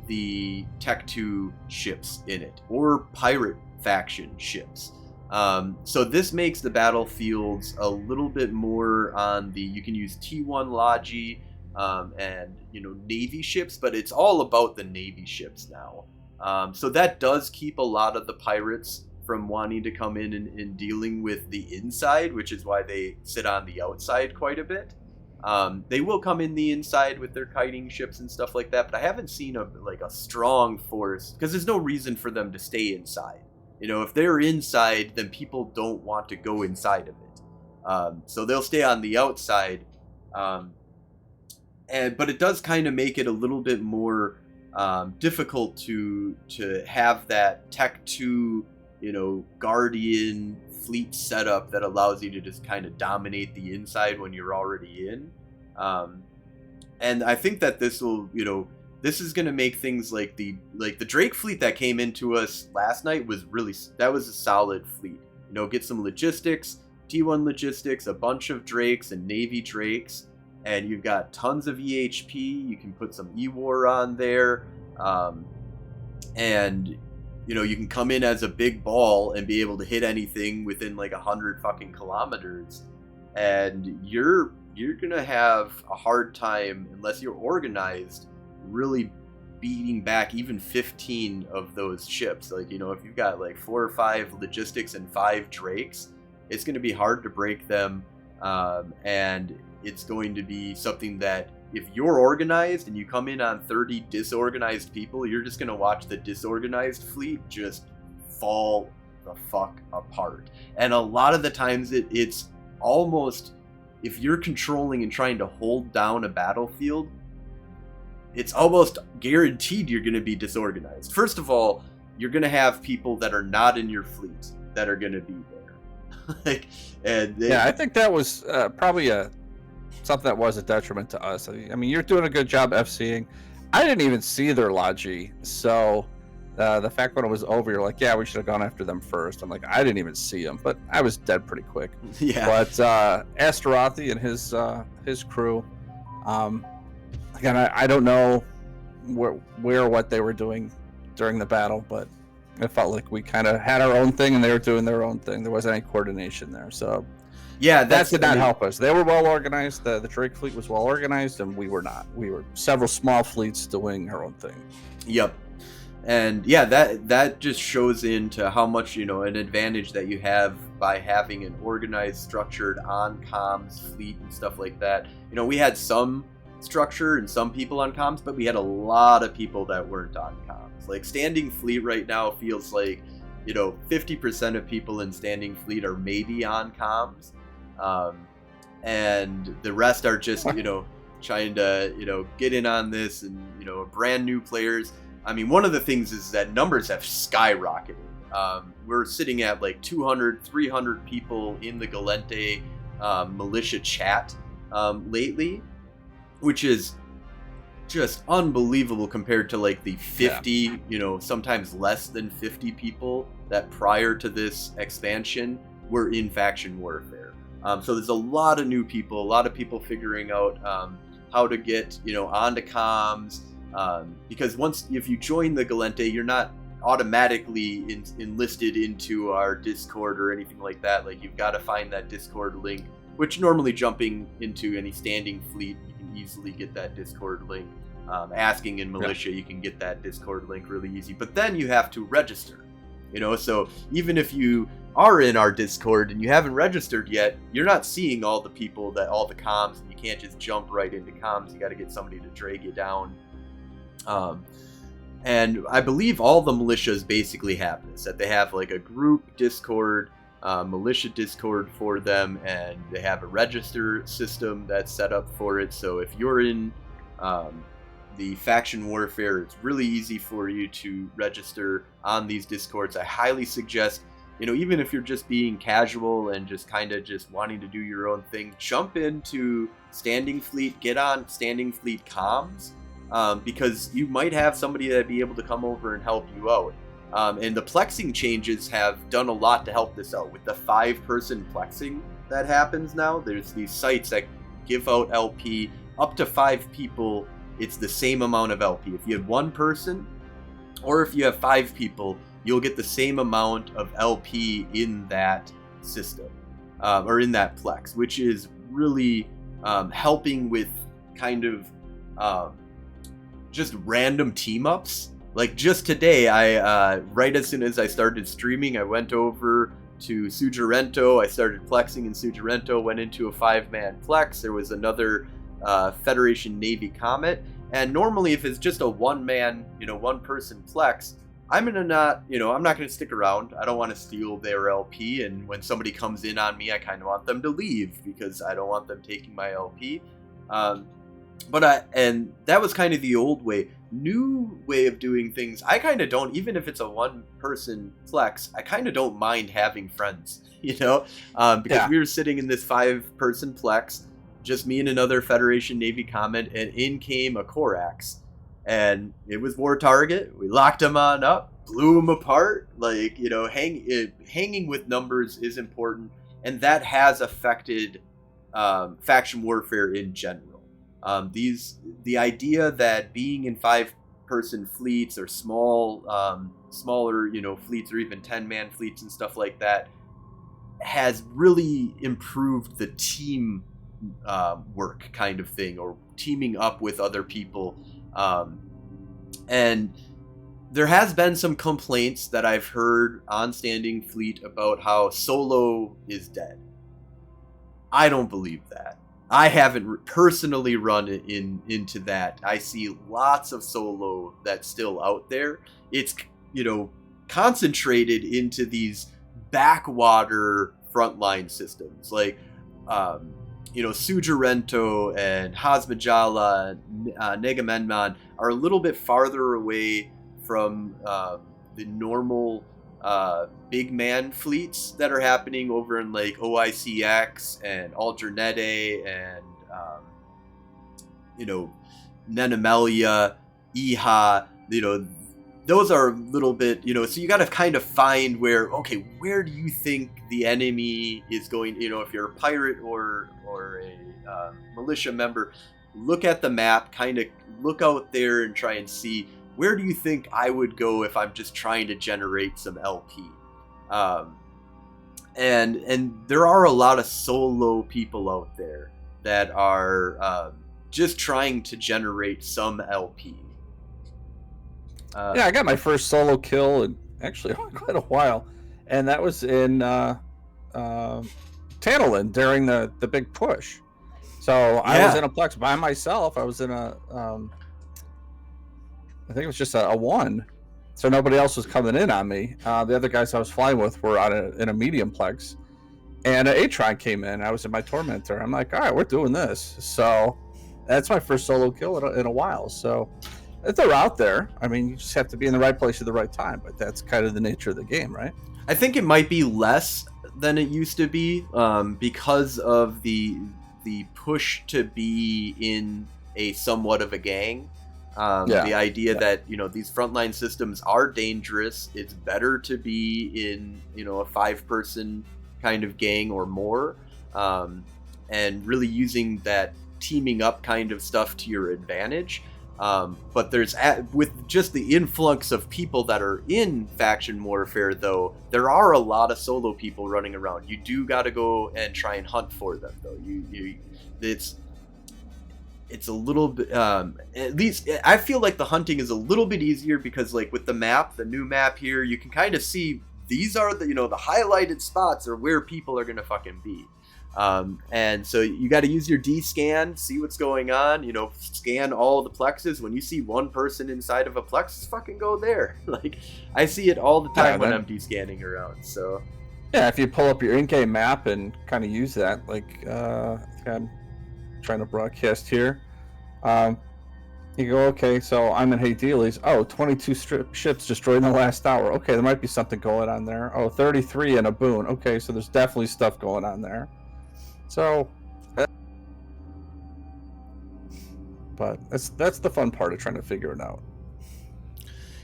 the Tech 2 ships in it, or pirate faction ships. So this makes the battlefields a little bit more on you can use T1 Logi, and Navy ships, but it's all about the Navy ships now. So that does keep a lot of the pirates from wanting to come in and dealing with the inside, which is why they sit on the outside quite a bit. They will come in the inside with their kiting ships and stuff like that, but I haven't seen a strong force, because there's no reason for them to stay inside. If they're inside, then people don't want to go inside of it. So they'll stay on the outside. But it does kind of make it a little bit more difficult to have that Tech 2, Guardian fleet setup that allows you to just kind of dominate the inside when you're already in. And I think that this will, this is going to make things like the Drake fleet that came into us last night was a solid fleet. Get some logistics, T1 logistics, a bunch of Drakes and Navy Drakes, and you've got tons of EHP. You can put some E-War on there, and you can come in as a big ball and be able to hit anything within 100 fucking kilometers, and you're gonna have a hard time, unless you're organized, really beating back even 15 of those ships. If you've got 4 or 5 logistics and 5 Drakes, it's going to be hard to break them, and it's going to be something that, if you're organized and you come in on 30 disorganized people, you're just going to watch the disorganized fleet just fall the fuck apart. And a lot of the times it's almost, if you're controlling and trying to hold down a battlefield, it's almost guaranteed you're going to be disorganized. First of all, you're going to have people that are not in your fleet that are going to be there. I think that was probably something that was a detriment to us. I mean, you're doing a good job FCing. I didn't even see their Logi, so the fact when it was over, you're like, yeah, we should have gone after them first. I'm like, I didn't even see them, but I was dead pretty quick. Yeah. But Astarothi and his crew, again, I don't know where or what they were doing during the battle, but it felt like we kind of had our own thing and they were doing their own thing. There wasn't any coordination there, so yeah, that did not help us. They were well organized. The Drake fleet was well organized, and we were not. We were several small fleets doing our own thing. Yep. And yeah, that just shows into how much an advantage that you have by having an organized, structured on-comms fleet and stuff like that. We had some structure and some people on comms, but we had a lot of people that weren't on comms. Standing fleet right now feels like 50% of people in standing fleet are maybe on comms, and the rest are just trying to get in on this, and brand new players. I mean, one of the things is that numbers have skyrocketed. We're sitting at 200, 300 people in the Gallente militia chat lately, which is just unbelievable compared to the 50, sometimes less than 50 people that prior to this expansion were in faction warfare. So there's a lot of new people, a lot of people figuring out how to get onto comms, because if you join the Gallente, you're not automatically enlisted into our Discord or anything like that. You've got to find that Discord link, which normally jumping into any standing fleet, you can easily get that Discord link. Asking in militia, you can get that Discord link really easy. But then you have to register. So even if you are in our Discord and you haven't registered yet, you're not seeing all the people all the comms, and you can't just jump right into comms. You got to get somebody to drag you down. And I believe all the militias basically have this, that they have like a group Discord, militia Discord for them, and they have a register system that's set up for it. So if you're in the faction warfare, it's really easy for you to register on these Discords. I highly suggest, even if you're just being casual and just kind of just wanting to do your own thing, jump into Standing Fleet, get on Standing Fleet comms, because you might have somebody that'd be able to come over and help you out. And the plexing changes have done a lot to help this out. With the 5-person plexing that happens now, there's these sites that give out LP up to 5 people. It's the same amount of LP. If you have 1 person, or if you have 5 people, you'll get the same amount of LP in that system, or in that plex, which is really helping with kind of just random team ups. Like just today, I right as soon as I started streaming, I went over to Sujirento. I started plexing in Sujirento, went into a 5-man plex. There was another Federation Navy Comet, and normally if it's just a 1-man, 1-person plex, I'm not gonna stick around. I don't want to steal their LP, and when somebody comes in on me, I kind of want them to leave because I don't want them taking my LP. And that was kind of the old way. New way of doing things, I kind of don't, even if it's a 1-person plex, I kind of don't mind having friends, because we were sitting in this 5-person plex, just me and another Federation Navy Comet, and in came a Corax, and it was War Target. We locked them on up, blew them apart. Like, hanging with numbers is important, and that has affected faction warfare in general. The idea that being in 5-person fleets or smaller, fleets, or even 10-man fleets and stuff like that, has really improved the team work kind of thing, or teaming up with other people. And there has been some complaints that I've heard on Standing Fleet about how solo is dead. I don't believe that. I haven't personally run into that. I see lots of solo that's still out there. It's, concentrated into these backwater frontline systems like, Sujirento and Hazmajala, Negamenman are a little bit farther away from the normal big man fleets that are happening over in like OICX and Aldernete and Nenemelia, Iha, those are a little bit, so you got to kind of find where do you think the enemy is going, if you're a pirate or a militia member, look at the map, kind of look out there and try and see, where do you think I would go if I'm just trying to generate some LP? And there are a lot of solo people out there that are just trying to generate some LP. I got my first solo kill in actually quite a while, and that was in Tantalin during the big push. So I was in a plex by myself. I was in a I think it was just a 1, so nobody else was coming in on me. The other guys I was flying with were in a medium plex, and an Atron came in. I was in my Tormentor. I'm like, all right, we're doing this. So that's my first solo kill in a while. So they're out there. I mean, you just have to be in the right place at the right time, but that's kind of the nature of the game, right? I think it might be less than it used to be, because of the push to be in a somewhat of a gang. The idea that, these frontline systems are dangerous. It's better to be in, a 5-person kind of gang or more, and really using that teaming up kind of stuff to your advantage. But with just the influx of people that are in faction warfare, though, there are a lot of solo people running around. You do got to go and try and hunt for them, though. it's a little bit, at least I feel like the hunting is a little bit easier because like with the map, the new map here, you can kind of see these are the, the highlighted spots are where people are going to fucking be. And so you got to use your D-scan, see what's going on, scan all the plexes. When you see one person inside of a plexus, fucking go there. Like, I see it all the time when I'm D-scanning around, so. Yeah, if you pull up your in-game map and kind of use that, like, I'm trying to broadcast here. You go, okay, so I'm in Haydelis. Oh, 22 ships destroyed in the last hour. Okay, there might be something going on there. Oh, 33 in a boon. Okay, so there's definitely stuff going on there. So, but that's the fun part of trying to figure it out.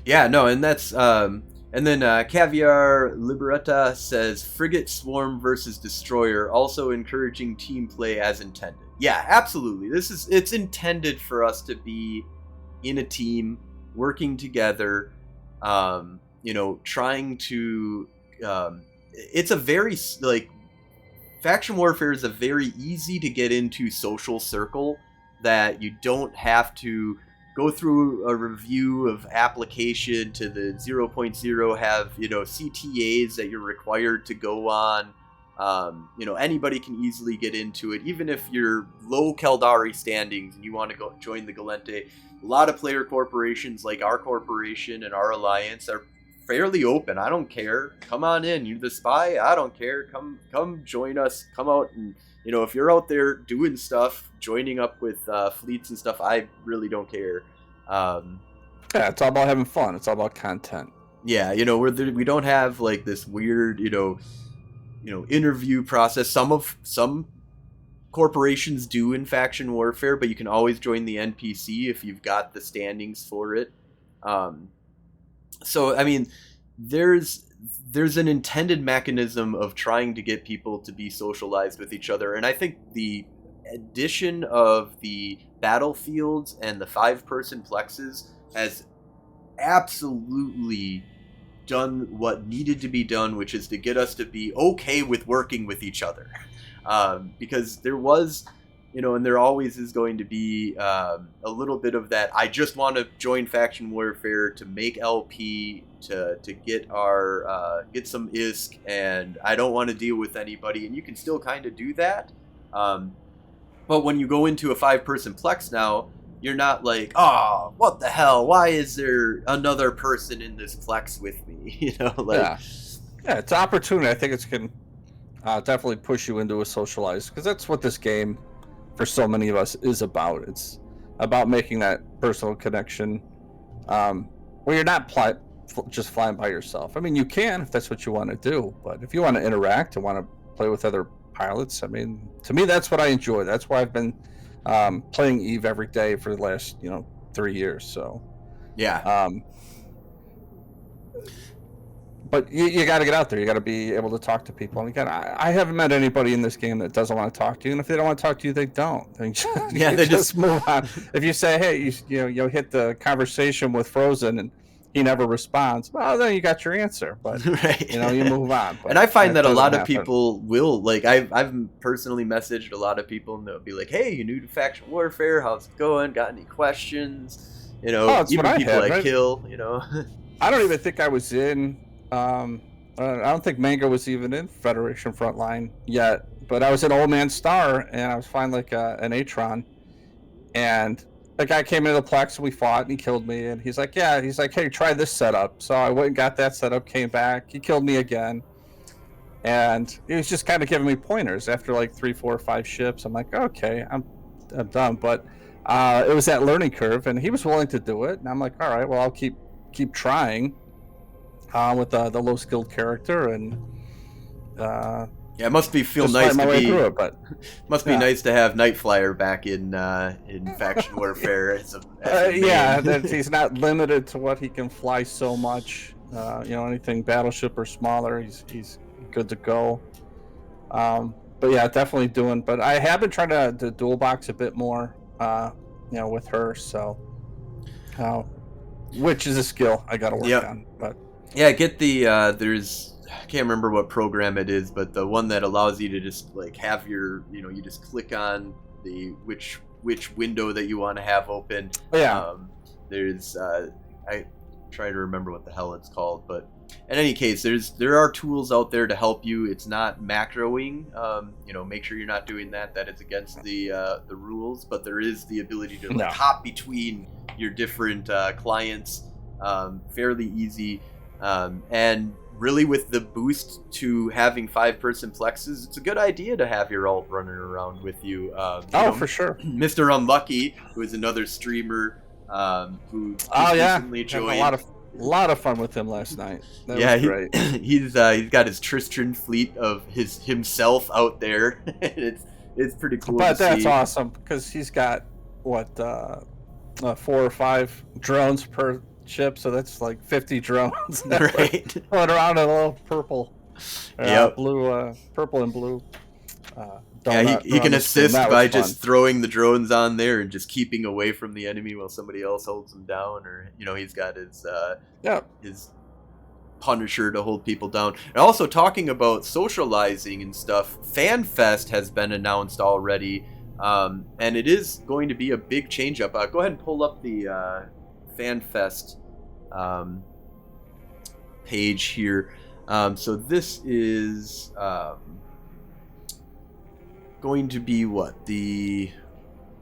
Yeah, no, and that's and then Caviar Liberata says frigate swarm versus destroyer, also encouraging team play as intended. Yeah, absolutely. It's intended for us to be in a team, working together, trying to. It's a very like. Faction Warfare is a very easy to get into social circle that you don't have to go through a review of application to the 0.0, have, CTAs that you're required to go on. Anybody can easily get into it, even if you're low Caldari standings and you want to go join the Gallente. A lot of player corporations like our corporation and our alliance are fairly open. I don't care. Come on in. You're the spy. I don't care. Come join us. Come out and, if you're out there doing stuff, joining up with fleets and stuff, I really don't care. Yeah, it's all about having fun. It's all about content. Yeah, we don't have like this weird, interview process. Some corporations do in Faction Warfare, but you can always join the NPC if you've got the standings for it. So, I mean, there's an intended mechanism of trying to get people to be socialized with each other. And I think the addition of the battlefields and the 5-person plexes has absolutely done what needed to be done, which is to get us to be okay with working with each other. Because there was... and there always is going to be a little bit of that. I just want to join Faction Warfare to make LP, to get our get some ISK, and I don't want to deal with anybody. And you can still kind of do that. But when you go into a 5-person plex now, you're not like, oh, what the hell? Why is there another person in this plex with me? Yeah, it's an opportunity. I think it's can definitely push you into a socialized, because that's what this game, for so many of us, is about. It's about making that personal connection where you're not just flying by yourself. I mean, you can if that's what you want to do, but if you want to interact and want to play with other pilots, I mean, to me, that's what I enjoy. That's why I've been playing EVE every day for the last 3 years. So yeah. But you got to get out there. You got to be able to talk to people. And again, I haven't met anybody in this game that doesn't want to talk to you. And if they don't want to talk to you, they don't. They just move on. If you say, hey, you hit the conversation with Frozen and he never responds, well, then you got your answer. But right. You move on. But and I find that a lot of people will, like, I've personally messaged a lot of people and they'll be like, hey, you new to Faction Warfare? How's it going? Got any questions? Even people I kill. I don't even think I was in. I don't think Mango was even in Federation Frontline yet, but I was in Old Man Star, and I was flying like an Atron, and the guy came into the Plex, and we fought, and he killed me, and he's like, hey, try this setup. So I went and got that setup, came back, he killed me again, and he was just kind of giving me pointers. After like 3, 4, 5 ships, I'm like, okay, I'm done, but it was that learning curve, and he was willing to do it, and I'm like, all right, well, I'll keep trying. With the low skilled character, and it must feel nice to be. Through it, but must be nice to have Nightflyer back in Faction Warfare. He's not limited to what he can fly so much. Anything battleship or smaller, he's good to go. But yeah, definitely doing. But I have been trying to dual box a bit more, with her. So, which is a skill I got to work on, but. Yeah, get the there's, I can't remember what program it is, but the one that allows you to just like have your, you just click on which which window that you want to have open. Yeah. There's I try to remember what the hell it's called, but in any case, there are tools out there to help you. It's not macroing. Make sure you're not doing that. That is against the rules. But there is the ability to hop between your different clients fairly easy. And really, with the boost to having 5-person flexes, it's a good idea to have your alt running around with you. For sure. Mr. Unlucky, who is another streamer who recently joined. A lot of fun with him last night. That was great. He's got his Tristram fleet of himself out there. it's pretty cool. But that's awesome because he's got 4 or 5 drones per ship, so that's like 50 drones. Right. Going around in a little purple, blue, purple and blue. He can assist by just throwing the drones on there and just keeping away from the enemy while somebody else holds them down, or he's got his Punisher to hold people down. And also, talking about socializing and stuff, FanFest has been announced already, and it is going to be a big change up. Go ahead and pull up the FanFest page here. So this is going to be let's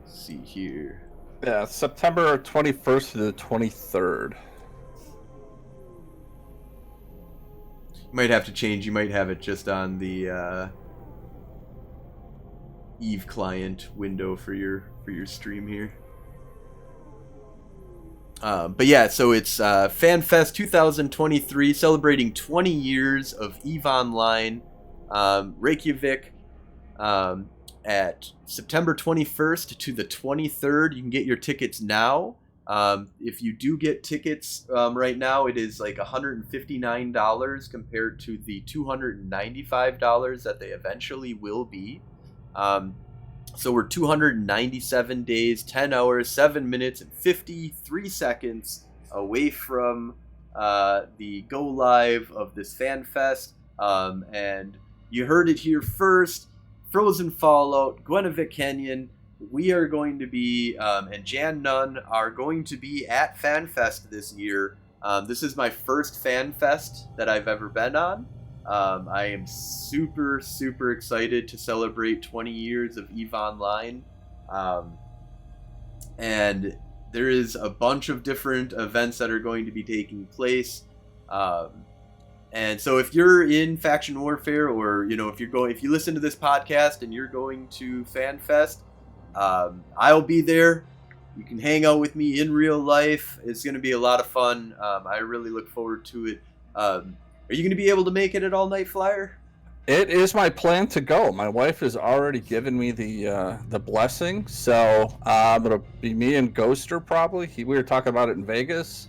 see here. Yeah, September 21st to the 23rd. You might have to change. You might have it just on the Eve client window for your stream here. But yeah, so it's FanFest 2023, celebrating 20 years of EVE Online, Reykjavik, at September 21st to the 23rd. You can get your tickets now. If you do get tickets right now, it is like $159 compared to the $295 that they eventually will be. So we're 297 days, 10 hours, 7 minutes, and 53 seconds away from the go live of this FanFest. And you heard it here first. Frozen Fallout, Gwenevik Canyon, we are going to be, and Jan Nunn are going to be at FanFest this year. This is my first FanFest that I've ever been on. I am super, super excited to celebrate 20 years of EVE Online. And there is a bunch of different events that are going to be taking place. And so if you're in Faction Warfare, or if you listen to this podcast and you're going to FanFest, I'll be there. You can hang out with me in real life. It's going to be a lot of fun. I really look forward to it. Are you going to be able to make it at All Night Flyer? It is my plan to go. My wife has already given me the blessing, so it'll be me and Ghoster probably. We were talking about it in Vegas.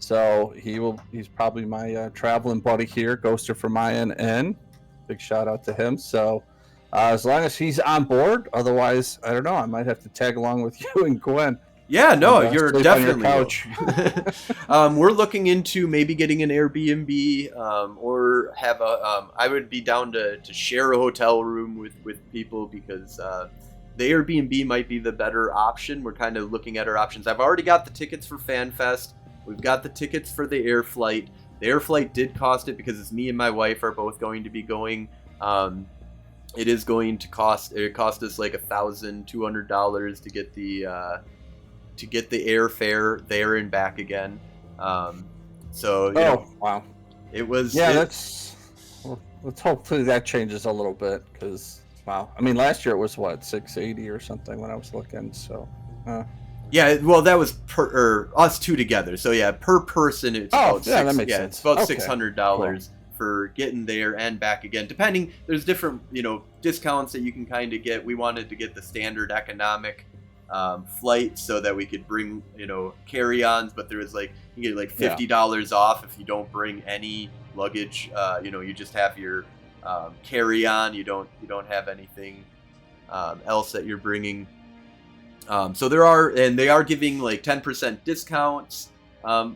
So he's probably my traveling buddy here, Ghoster from INN. Big shout out to him. So as long as he's on board, otherwise, I don't know, I might have to tag along with you and Gwen. Yeah, no, you're definitely couch. We're looking into maybe getting an Airbnb or have I would be down to share a hotel room with people, because the Airbnb might be the better option. We're kind of looking at our options. I've already got the tickets for FanFest. We've got the tickets for the air flight. The air flight did cost it because it's me and my wife are both going to be going. It is going to cost us like $1,200 to get the airfare there and back again. So wow, it was. Yeah, let's hopefully that changes a little bit, because wow, I mean last year it was what, $680 or something when I was looking. So. Yeah, well, that was us two together. So yeah, per person, it's about that makes sense. It's about $600 for getting there and back again. Depending, there's different discounts that you can kind of get. We wanted to get the standard economic flight so that we could bring carry-ons, but there was you get like $50 off if you don't bring any luggage. You just have your carry-on. You don't have anything else that you're bringing. So they are giving like 10% discounts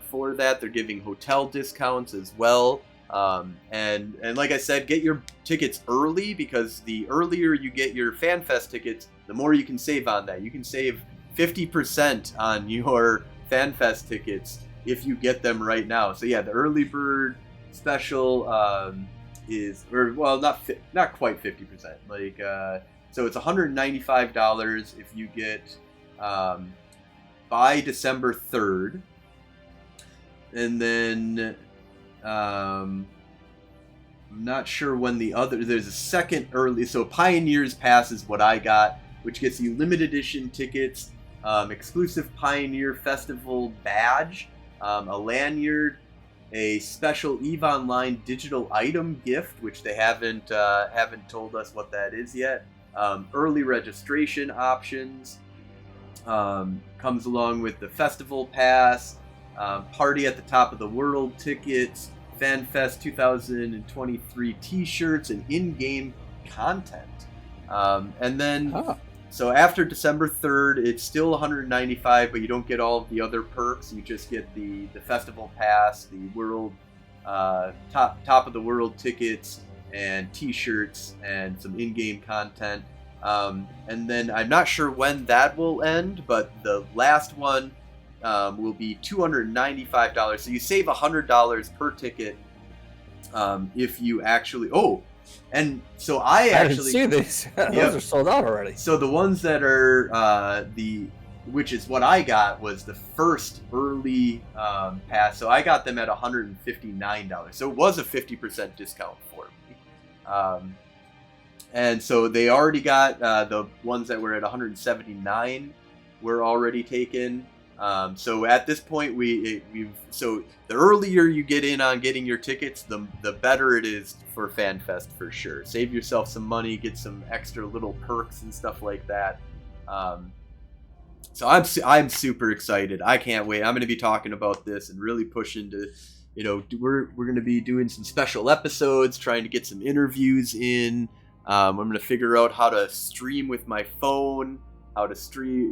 for that. They're giving hotel discounts as well. And like I said, get your tickets early, because the earlier you get your FanFest tickets, the more you can save on that. You can save 50% on your FanFest tickets if you get them right now. So yeah, the early bird special is, or well, not quite 50%. Like so it's $195 if you get by December 3rd, and then I'm not sure when there's a second early. So Pioneers Pass is what I got, which gets you limited edition tickets, exclusive Pioneer Festival badge, a lanyard, a special EVE Online digital item gift, which they haven't told us what that is yet. Early registration options, comes along with the festival pass, Party at the Top of the World tickets, FanFest 2023 t-shirts, and in-game content. And then, so after December 3rd, it's still $195, but you don't get all of the other perks. You just get the festival pass, the world top of the world tickets, and t-shirts, and some in-game content. And then I'm not sure when that will end, but the last one will be $295. So you save $100 per ticket if you actually. Oh, and so I actually didn't see these. Those are sold out already. So the ones that are which is what I got, was the first early pass. So I got them at $159. So it was a 50% discount for me. And so they already got the ones that were at $179 were already taken. So at this point, so the earlier you get in on getting your tickets, the better it is for FanFest for sure. Save yourself some money, get some extra little perks and stuff like that. So I'm super excited. I can't wait. I'm going to be talking about this and really pushing to, we're going to be doing some special episodes, trying to get some interviews in. I'm going to figure out how to stream with my phone, how to stream,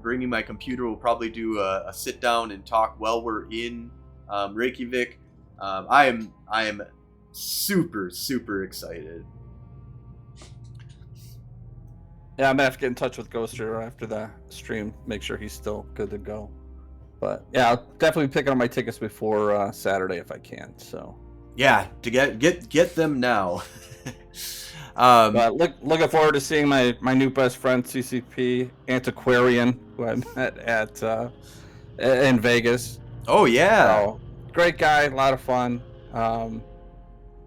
bringing my computer. We'll probably do a sit down and talk while we're in Reykjavik. I am super, super excited. Yeah, I'm going to have to get in touch with Ghoster after the stream, make sure he's still good to go. But yeah, I'll definitely be picking up my tickets before Saturday if I can. So yeah, to get them now. But looking forward to seeing my new best friend CCP Antiquarian, who I met at in Vegas. Oh yeah, so, great guy, a lot of fun.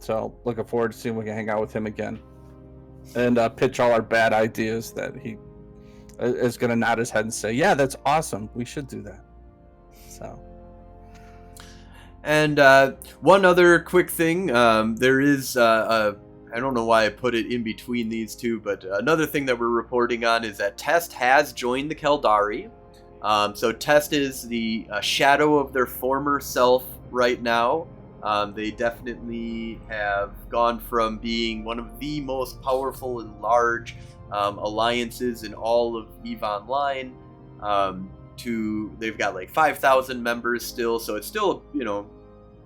So looking forward to seeing if we can hang out with him again and pitch all our bad ideas that he is going to nod his head and say, yeah, that's awesome, we should do that. So. And one other quick thing, there is I don't know why I put it in between these two, but another thing that we're reporting on is that Test has joined the Caldari. So Test is the shadow of their former self right now. They definitely have gone from being one of the most powerful and large alliances in all of EVE Online to they've got like 5,000 members still. So it's still,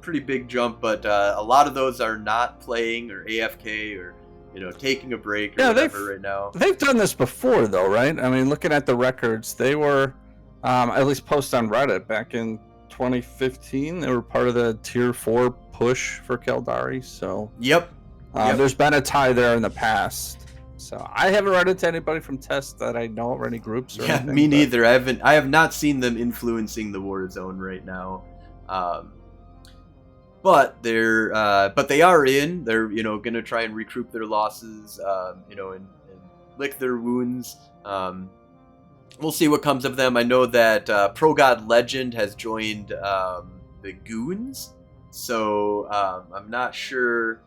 pretty big jump, but a lot of those are not playing or AFK or taking a break or whatever right now. They've done this before though, right? I mean, looking at the records, they were at least posted on Reddit back in 2015. They were part of the tier 4 push for Caldari. So yep. There's been a tie there in the past. So I haven't run into anybody from Test that I know, or any groups. Or anything, me neither. I have not seen them influencing the Warzone right now. But they are in. They're going to try and recoup their losses, and lick their wounds. We'll see what comes of them. I know that ProGod Legend has joined the Goons, so I'm not sure,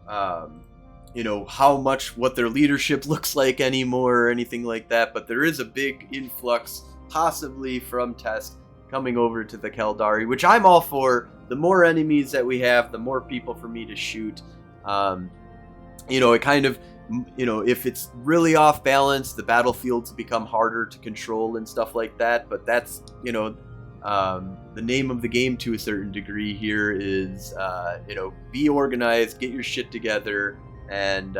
how much what their leadership looks like anymore or anything like that. But there is a big influx, possibly from Test, coming over to the Caldari, which I'm all for. The more enemies that we have, the more people for me to shoot. It kind of, if it's really off balance, the battlefields become harder to control and stuff like that. But that's, The name of the game to a certain degree here is, be organized, get your shit together, and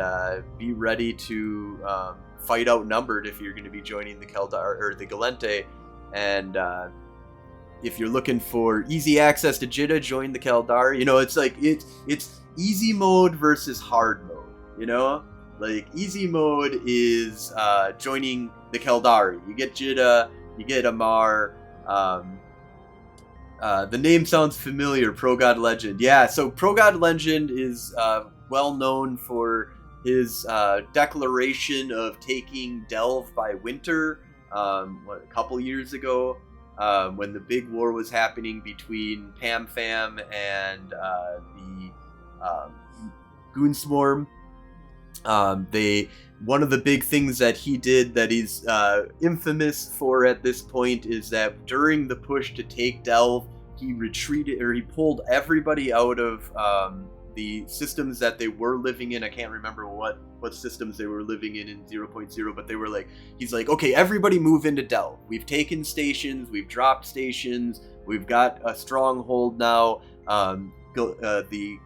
be ready to fight outnumbered if you're going to be joining the Keldar or the Gallente. And if you're looking for easy access to Jitta, join the Keldar. It's like it's easy mode versus hard mode. Like easy mode is joining the Keldari. You get Jitta, you get Amar. The name sounds familiar. Pro God Legend. Yeah, so Pro God Legend is well known for his declaration of taking Delve by winter a couple years ago, when the big war was happening between Pam Fam and the Goonswarm. One of the big things that he did that he's infamous for at this point is that during the push to take Delve, he retreated, or he pulled everybody out of the systems that they were living in. I can't remember what systems they were living in 0.0, but they were like, he's like, okay, everybody move into Delve. We've taken stations, we've dropped stations, we've got a stronghold now. The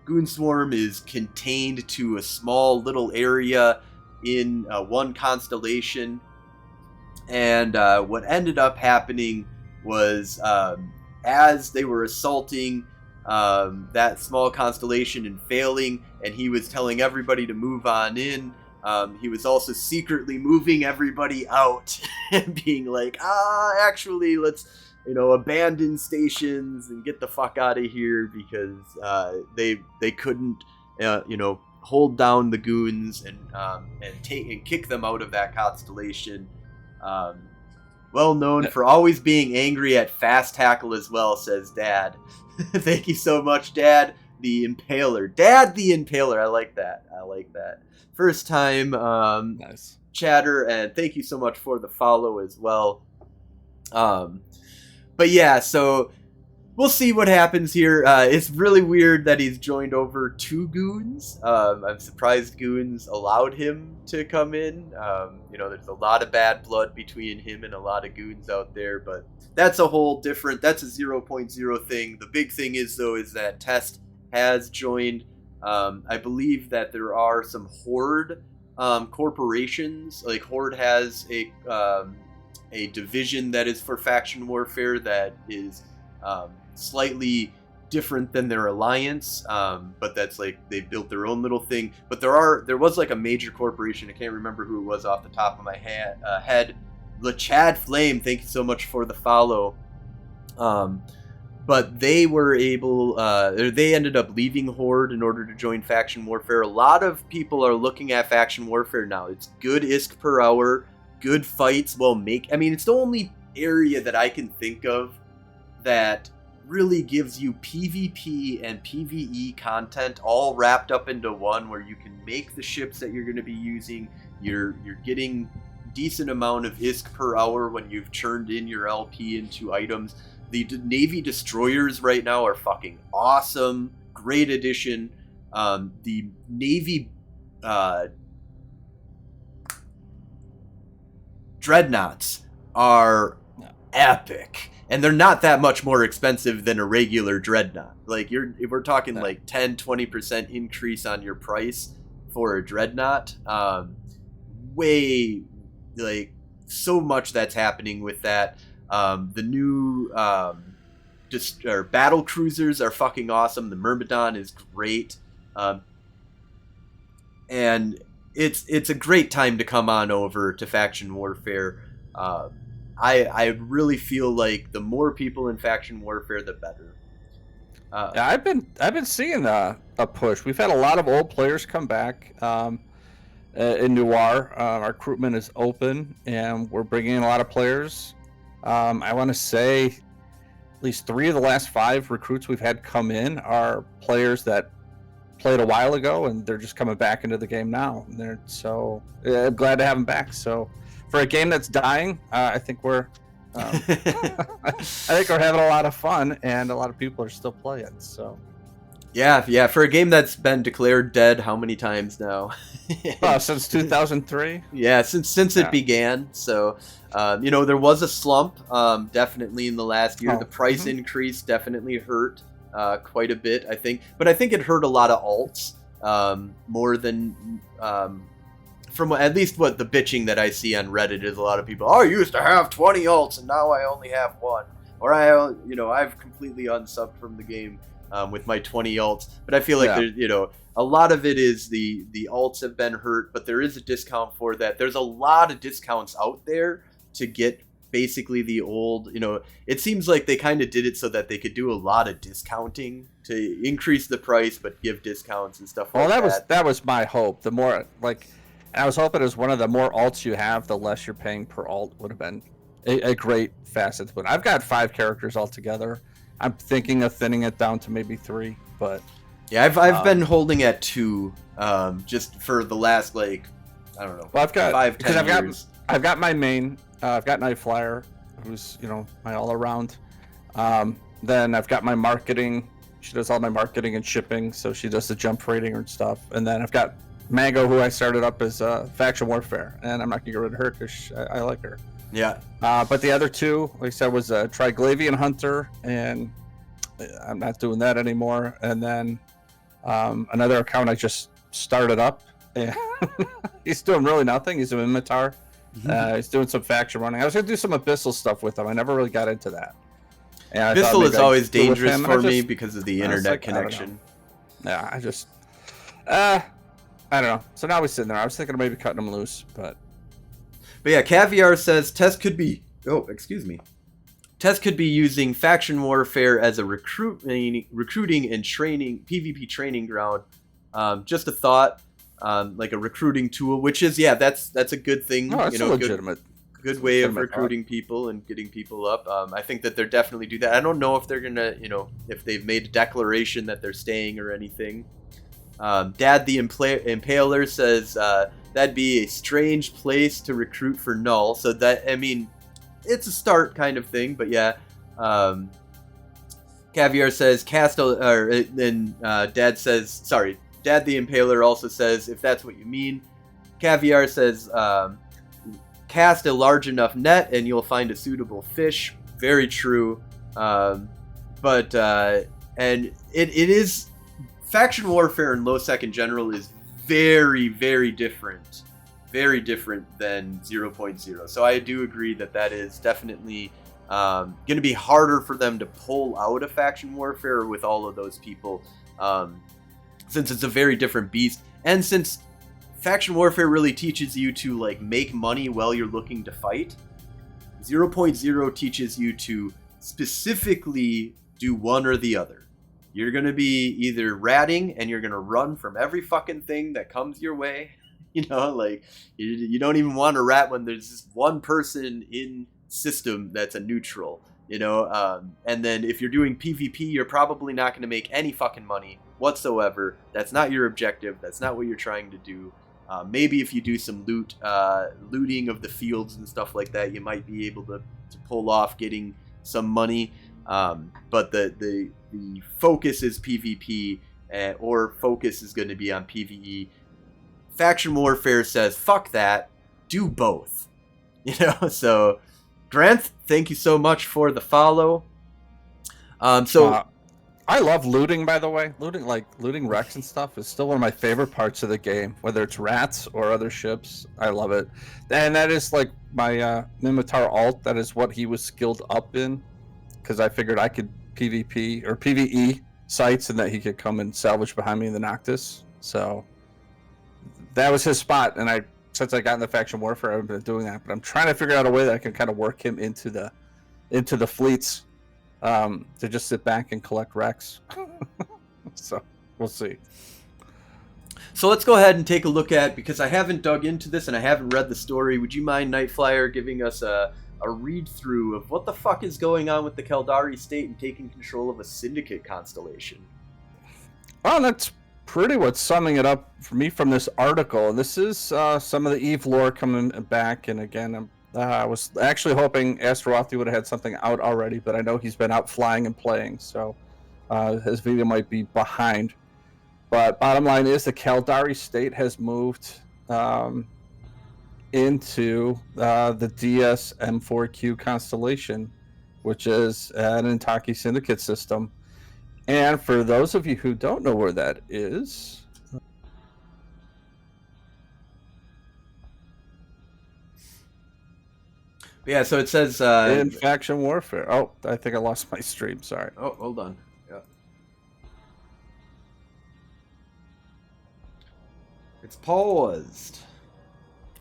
Goonswarm is contained to a small little area in one constellation. And what ended up happening was, as they were assaulting that small constellation and failing, and he was telling everybody to move on in, he was also secretly moving everybody out and being like, actually, let's abandon stations and get the fuck out of here, because they couldn't hold down the goons and kick them out of that constellation. Well known for always being angry at Fast Tackle as well, says Dad. Thank you so much, Dad the Impaler. Dad the Impaler. I like that. First time Nice chatter, and thank you so much for the follow as well. But yeah, so we'll see what happens here. It's really weird that he's joined over 2 goons. I'm surprised goons allowed him to come in. There's a lot of bad blood between him and a lot of goons out there, but that's a whole different, that's a 0.0 thing. The big thing is that Test has joined. I believe that there are some Horde corporations. Like Horde has a division that is for faction warfare that is slightly different than their alliance, but that's like they built their own little thing. But there was like a major corporation, I can't remember who it was off the top of my head. LeChad Flame, thank you so much for the follow. But they were able, they ended up leaving Horde in order to join faction warfare. A lot of people are looking at faction warfare now. It's good ISK per hour, good fights. It's the only area that I can think of that really gives you PvP and PvE content all wrapped up into one, where you can make the ships that you're going to be using. You're getting decent amount of ISK per hour when you've churned in your LP into items. The Navy destroyers right now are fucking awesome. Great addition. The Navy dreadnoughts are epic. And they're not that much more expensive than a regular dreadnought. Like we're talking like 10-20% increase on your price for a dreadnought. Way, like, so much that's happening with that. The new battle cruisers are fucking awesome. The Myrmidon is great. And it's a great time to come on over to faction warfare. I really feel like the more people in faction warfare, the better. Yeah, I've been seeing a push. We've had a lot of old players come back in Noir. Our recruitment is open, and we're bringing in a lot of players. I want to say at least 3 of the last 5 recruits we've had come in are players that played a while ago, and they're just coming back into the game now. And I'm glad to have them back. So for a game that's dying, I think we're having a lot of fun, and a lot of people are still playing. So Yeah. For a game that's been declared dead, how many times now? Since 2003. Yeah, since it began. So, there was a slump, definitely in the last year. The price increase definitely hurt quite a bit, I think. But I think it hurt a lot of alts more than from at least what the bitching that I see on Reddit is. A lot of people, I used to have 20 alts and now I only have one, or I've completely unsubbed from the game with my 20 alts. But I feel like there's a lot of it is the alts have been hurt, but there is a discount for that. There's a lot of discounts out there to get basically the old, it seems like they kind of did it so that they could do a lot of discounting to increase the price, but give discounts and stuff like that. Well, that was my hope. The more, I was hoping as one of the more alts you have, the less you're paying per alt would have been a great facet. But I've got 5 characters altogether. I'm thinking of thinning it down to maybe 3, but... Yeah, I've been holding at 2, just for the last, I don't know, well, I've got 5-10 years. I've got my main. I've got Night Flyer, who's my all around. Then I've got my marketing. She does all my marketing and shipping, so she does the jump rating and stuff. And then I've got Mango, who I started up as Faction Warfare, and I'm not gonna get rid of her because I like her. Yeah. But the other 2, like I said, was Triglavian Hunter, and I'm not doing that anymore. And then another account I just started up, and he's doing really nothing. He's an Imitar. He's doing some faction running. I was gonna do some Abyssal stuff with him. I never really got into that. And Abyssal is always dangerous for me because of the internet connection. Yeah, I don't know. So now he's sitting there. I was thinking of maybe cutting him loose, but yeah, Caviar says Tess could be using Faction Warfare as a recruiting and training PvP training ground. Just a thought, like a recruiting tool, which is that's a good thing. No, it's a legitimate, good way of recruiting people and getting people up. I think that they're definitely do that. I don't know if they're gonna, if they've made a declaration that they're staying or anything. Dad the Impaler says that'd be a strange place to recruit for Null. So that, it's a start kind of thing, but yeah. Caviar says Dad the Impaler also says, if that's what you mean. Caviar says, cast a large enough net and you'll find a suitable fish. Very true. And it is, Faction Warfare and low-sec in general is very, very different. Very different than 0.0. So I do agree that is definitely going to be harder for them to pull out a Faction Warfare with all of those people. Since it's a very different beast, and since Faction Warfare really teaches you to make money while you're looking to fight, 0.0 teaches you to specifically do one or the other. You're going to be either ratting and you're going to run from every fucking thing that comes your way. You don't even want to rat when there's just one person in system that's a neutral. And then if you're doing PvP, you're probably not going to make any fucking money whatsoever. That's not your objective. That's not what you're trying to do. Maybe if you do some looting of the fields and stuff like that, you might be able to pull off getting some money. But the focus is PvP, or focus is going to be on PvE. Faction Warfare says, fuck that, do both. So Granth, thank you so much for the follow. I love looting, by the way. Looting wrecks and stuff is still one of my favorite parts of the game. Whether it's rats or other ships, I love it. And that is my Mimitar alt. That is what he was skilled up in, because I figured I could PvP or PvE sites and that he could come and salvage behind me in the Noctis. So that was his spot, and since I got in the Faction Warfare, I've been doing that. But I'm trying to figure out a way that I can kind of work him into the fleets. To just sit back and collect wrecks. So we'll see. So let's go ahead and take a look at, because I haven't dug into this and I haven't read the story, would you mind, Nightflyer, giving us a read through of what the fuck is going on with the Caldari state and taking control of a syndicate constellation? Well, that's pretty what's summing it up for me from this article. And this is some of the Eve lore coming back. And again, I was actually hoping Astarothi would have had something out already, but I know he's been out flying and playing, so His video might be behind. But bottom line is the Caldari state has moved into the DS M4Q constellation, which is an Intaki Syndicate system. And for those of you who don't know where that is... Yeah, so it says... in Faction Warfare. Oh, I think I lost my stream, sorry. Oh, hold on. Yeah. It's paused.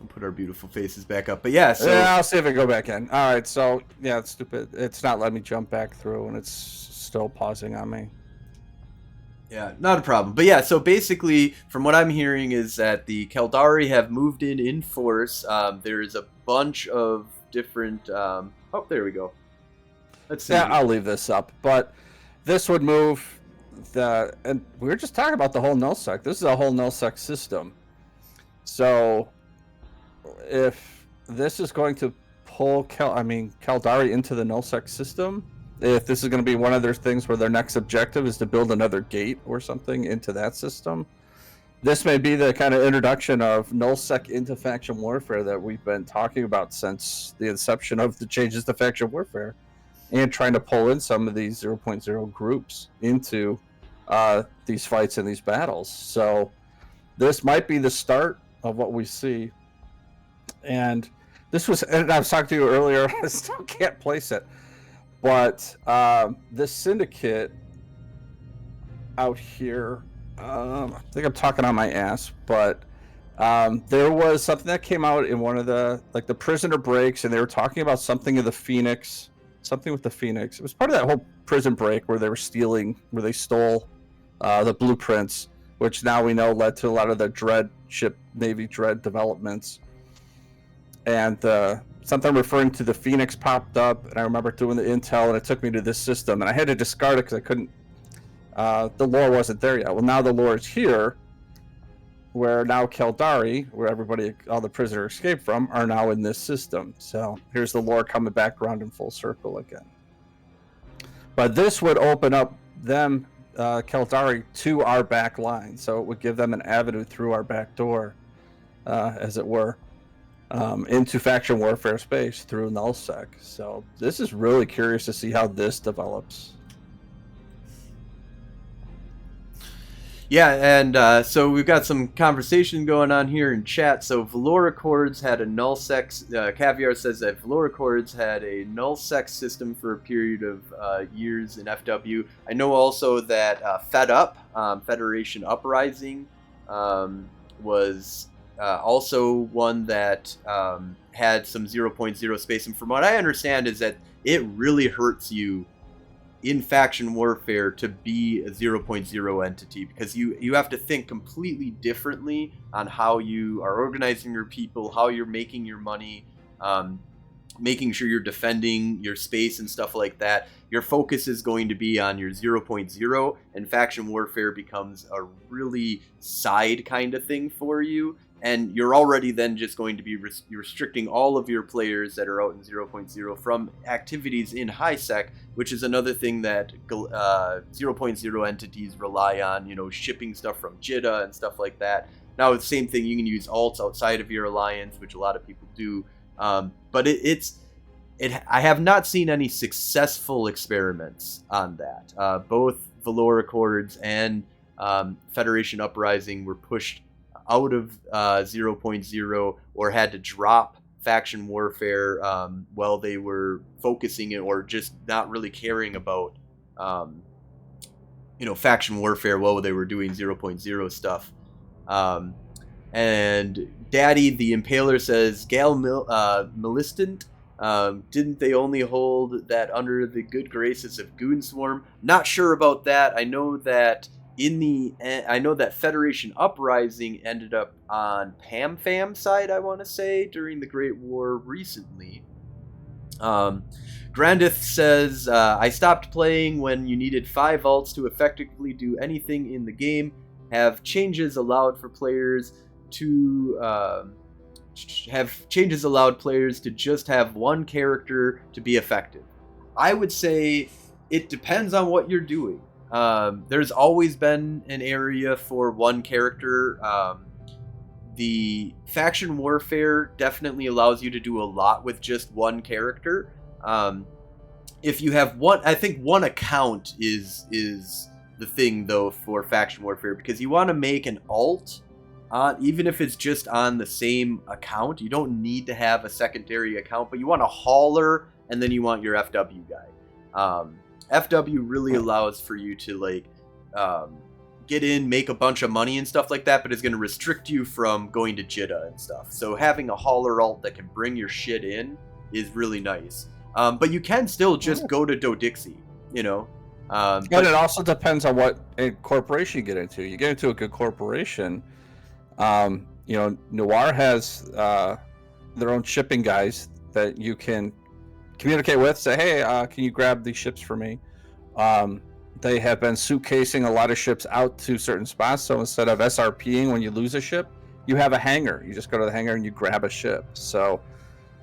We'll put our beautiful faces back up. But yeah, so... Yeah, I'll see if I go back in. All right, so, yeah, it's stupid. It's not letting me jump back through, and it's still pausing on me. Yeah, not a problem. But yeah, so basically, from what I'm hearing is that the Caldari have moved in force. There's a bunch of different... oh, there we go. Let's see. Yeah, I'll leave this up. But this would move the... And we were just talking about the whole nullsec. This is a whole nullsec system. So, if this is going to pull Caldari into the nullsec system... If this is going to be one of their things where their next objective is to build another gate or something into that system, this may be the kind of introduction of nullsec into faction warfare that we've been talking about since the inception of the changes to faction warfare, and trying to pull in some of these 0.0 groups into these fights and these battles. So this might be the start of what we see. And this was, and I was talking to you earlier, I still can't place it. But this syndicate out here, I think I'm talking on my ass, but there was something that came out in one of the prisoner breaks, and they were talking about something of the Phoenix, something with the Phoenix. It was part of that whole prison break where they were stealing, where they stole the blueprints, which now we know led to a lot of the Dread ship, Navy Dread developments. And something referring to the Phoenix popped up, and I remember doing the intel, and it took me to this system, and I had to discard it because I couldn't. The lore wasn't there yet. Well, now the lore is here, where now Caldari, where all the prisoners escaped from, are now in this system. So here's the lore coming back around in full circle again. But this would open up them, Caldari, to our back line, so it would give them an avenue through our back door, as it were. Into faction warfare space through nullsec. So this is really curious to see how this develops. Yeah, and so we've got some conversation going on here in chat. So Valor Accords had a nullsec. Caviar says that Valor Accords had a nullsec system for a period of years in FW. I know also that Fed Up, Federation Uprising, was also one that had some 0.0 space, and from what I understand is that it really hurts you in faction warfare to be a 0.0 entity, because you have to think completely differently on how you are organizing your people, how you're making your money, making sure you're defending your space and stuff like that. Your focus is going to be on your 0.0, and faction warfare becomes a really side kind of thing for you. And you're already then just going to be restricting all of your players that are out in 0.0 from activities in HiSec, which is another thing that 0.0 entities rely on, shipping stuff from JITA and stuff like that. Now, the same thing, you can use alts outside of your alliance, which a lot of people do. But I have not seen any successful experiments on that. Both Valor Accords and Federation Uprising were pushed out of 0.0 or had to drop faction warfare while they were focusing it, or just not really caring about faction warfare while they were doing 0.0 stuff. And Daddy the Impaler says, Gal Millistant, didn't they only hold that under the good graces of Goonswarm? Not sure about that. I know that Federation Uprising ended up on PamFam side, I want to say, during the Great War recently. Grandith says, I stopped playing when you needed 5 alts to effectively do anything in the game. Have changes allowed players to just have one character to be effective? I would say it depends on what you're doing. There's always been an area for one character. The faction warfare definitely allows you to do a lot with just one character. If you have one, I think one account is the thing though for faction warfare, because you want to make an alt even if it's just on the same account. You don't need to have a secondary account, but you want a hauler and then you want your FW guy. FW really allows for you to like get in, make a bunch of money and stuff like that, but it's going to restrict you from going to Jitta and stuff. So having a hauler alt that can bring your shit in is really nice. But you can still just go to Dodixie, you know. But it also depends on what corporation you get into. You get into a good corporation, you know, Noir has their own shipping guys that you can communicate with. Say, hey, can you grab these ships for me? They have been suitcasing a lot of ships out to certain spots. So instead of SRPing when you lose a ship, you have a hangar. You just go to the hangar and you grab a ship. So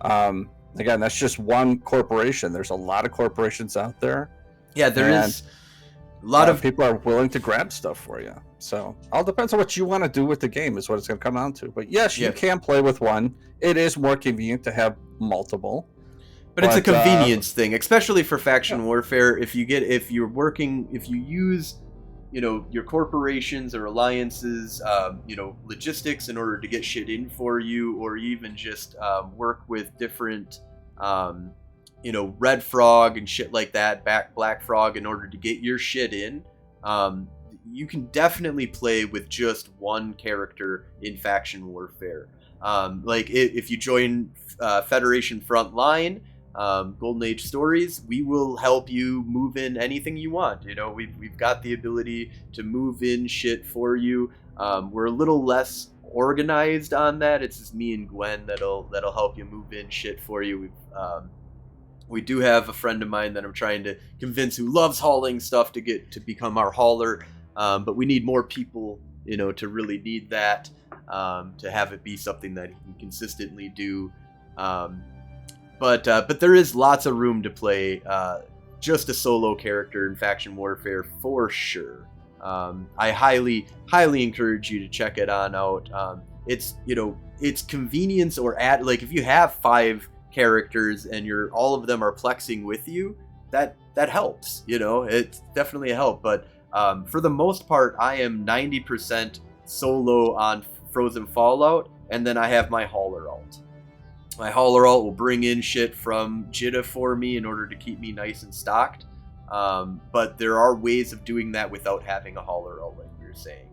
again, that's just one corporation. There's a lot of corporations out there. Yeah, there is a lot of people are willing to grab stuff for you. So all depends on what you want to do with the game is what it's going to come down to. But yes, you can play with one. It is more convenient to have multiple. But it's a convenience thing, especially for faction warfare. If you use, you know, your corporations or alliances, you know, logistics in order to get shit in for you, or even just work with different, you know, Red Frog and shit like that, Black Frog in order to get your shit in, you can definitely play with just one character in faction warfare. Like if you join Federation Frontline, Golden Age Stories, we will help you move in anything you want. You know, we've got the ability to move in shit for you. We're a little less organized on that. It's just me and Gwen that'll help you move in shit for you. We do have a friend of mine that I'm trying to convince who loves hauling stuff to become our hauler, but we need more people, you know, to really need that, to have it be something that he can consistently do. But there is lots of room to play just a solo character in faction warfare for sure. I highly encourage you to check it on out. It's, you know, it's convenience, or like if you have 5 characters and all of them are plexing with you, that helps. You know, it's definitely a help. But for the most part, I am 90% solo on Frozen Fallout, and then I have my hauler alt. My hauler alt will bring in shit from Jitta for me in order to keep me nice and stocked. But there are ways of doing that without having a hauler alt, like we were saying.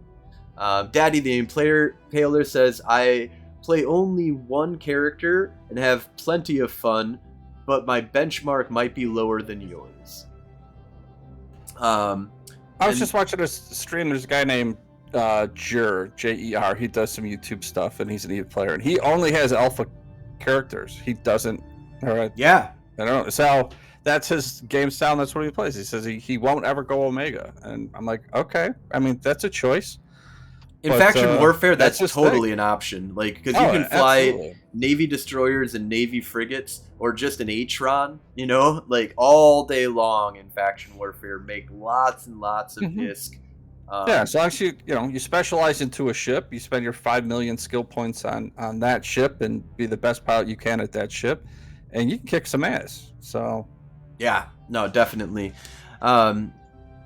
Daddy the Impaler says, I play only one character and have plenty of fun, but my benchmark might be lower than yours. I was just watching a stream. There's a guy named Jer, Jer. He does some YouTube stuff, and he's an EVE player, and he only has alpha characters. He doesn't. All right. Yeah. I don't know. So that's his game style. And that's what he plays. He says he won't ever go Omega, and I'm like, okay. I mean, that's a choice. In faction warfare, that's totally an option. Like, because you can fly Navy destroyers and Navy frigates, or just an Atron, you know, like all day long in faction warfare. Make lots and lots of ISK. Yeah, as long as you specialize into a ship, you spend your 5 million skill points on that ship and be the best pilot you can at that ship, and you can kick some ass. So, yeah, no, definitely.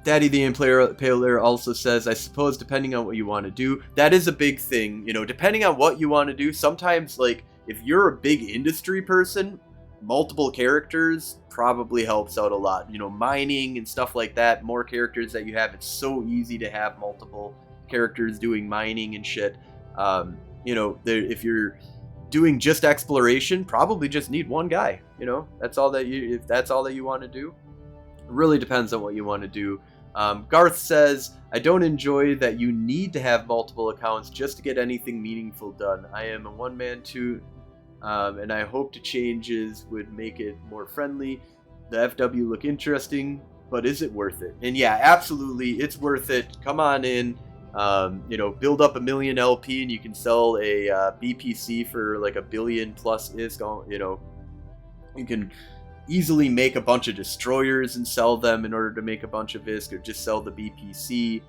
Daddy the Impaler also says, I suppose depending on what you want to do, that is a big thing. You know, depending on what you want to do, sometimes, like, if you're a big industry person, multiple characters probably helps out a lot. You know, mining and stuff like that, more characters that you have, it's so easy to have multiple characters doing mining and shit. You know, if you're doing just exploration, probably just need one guy. You know, if that's all that you want to do. It really depends on what you want to do. Garth says, I don't enjoy that you need to have multiple accounts just to get anything meaningful done. I am a one-man too, and I hope the changes would make it more friendly. The FW look interesting, but is it worth it? And yeah, absolutely, it's worth it. Come on in. You know, build up 1 million LP and you can sell a BPC for like $1 billion plus ISK. You know, you can easily make a bunch of destroyers and sell them in order to make a bunch of ISK, or just sell the BPC.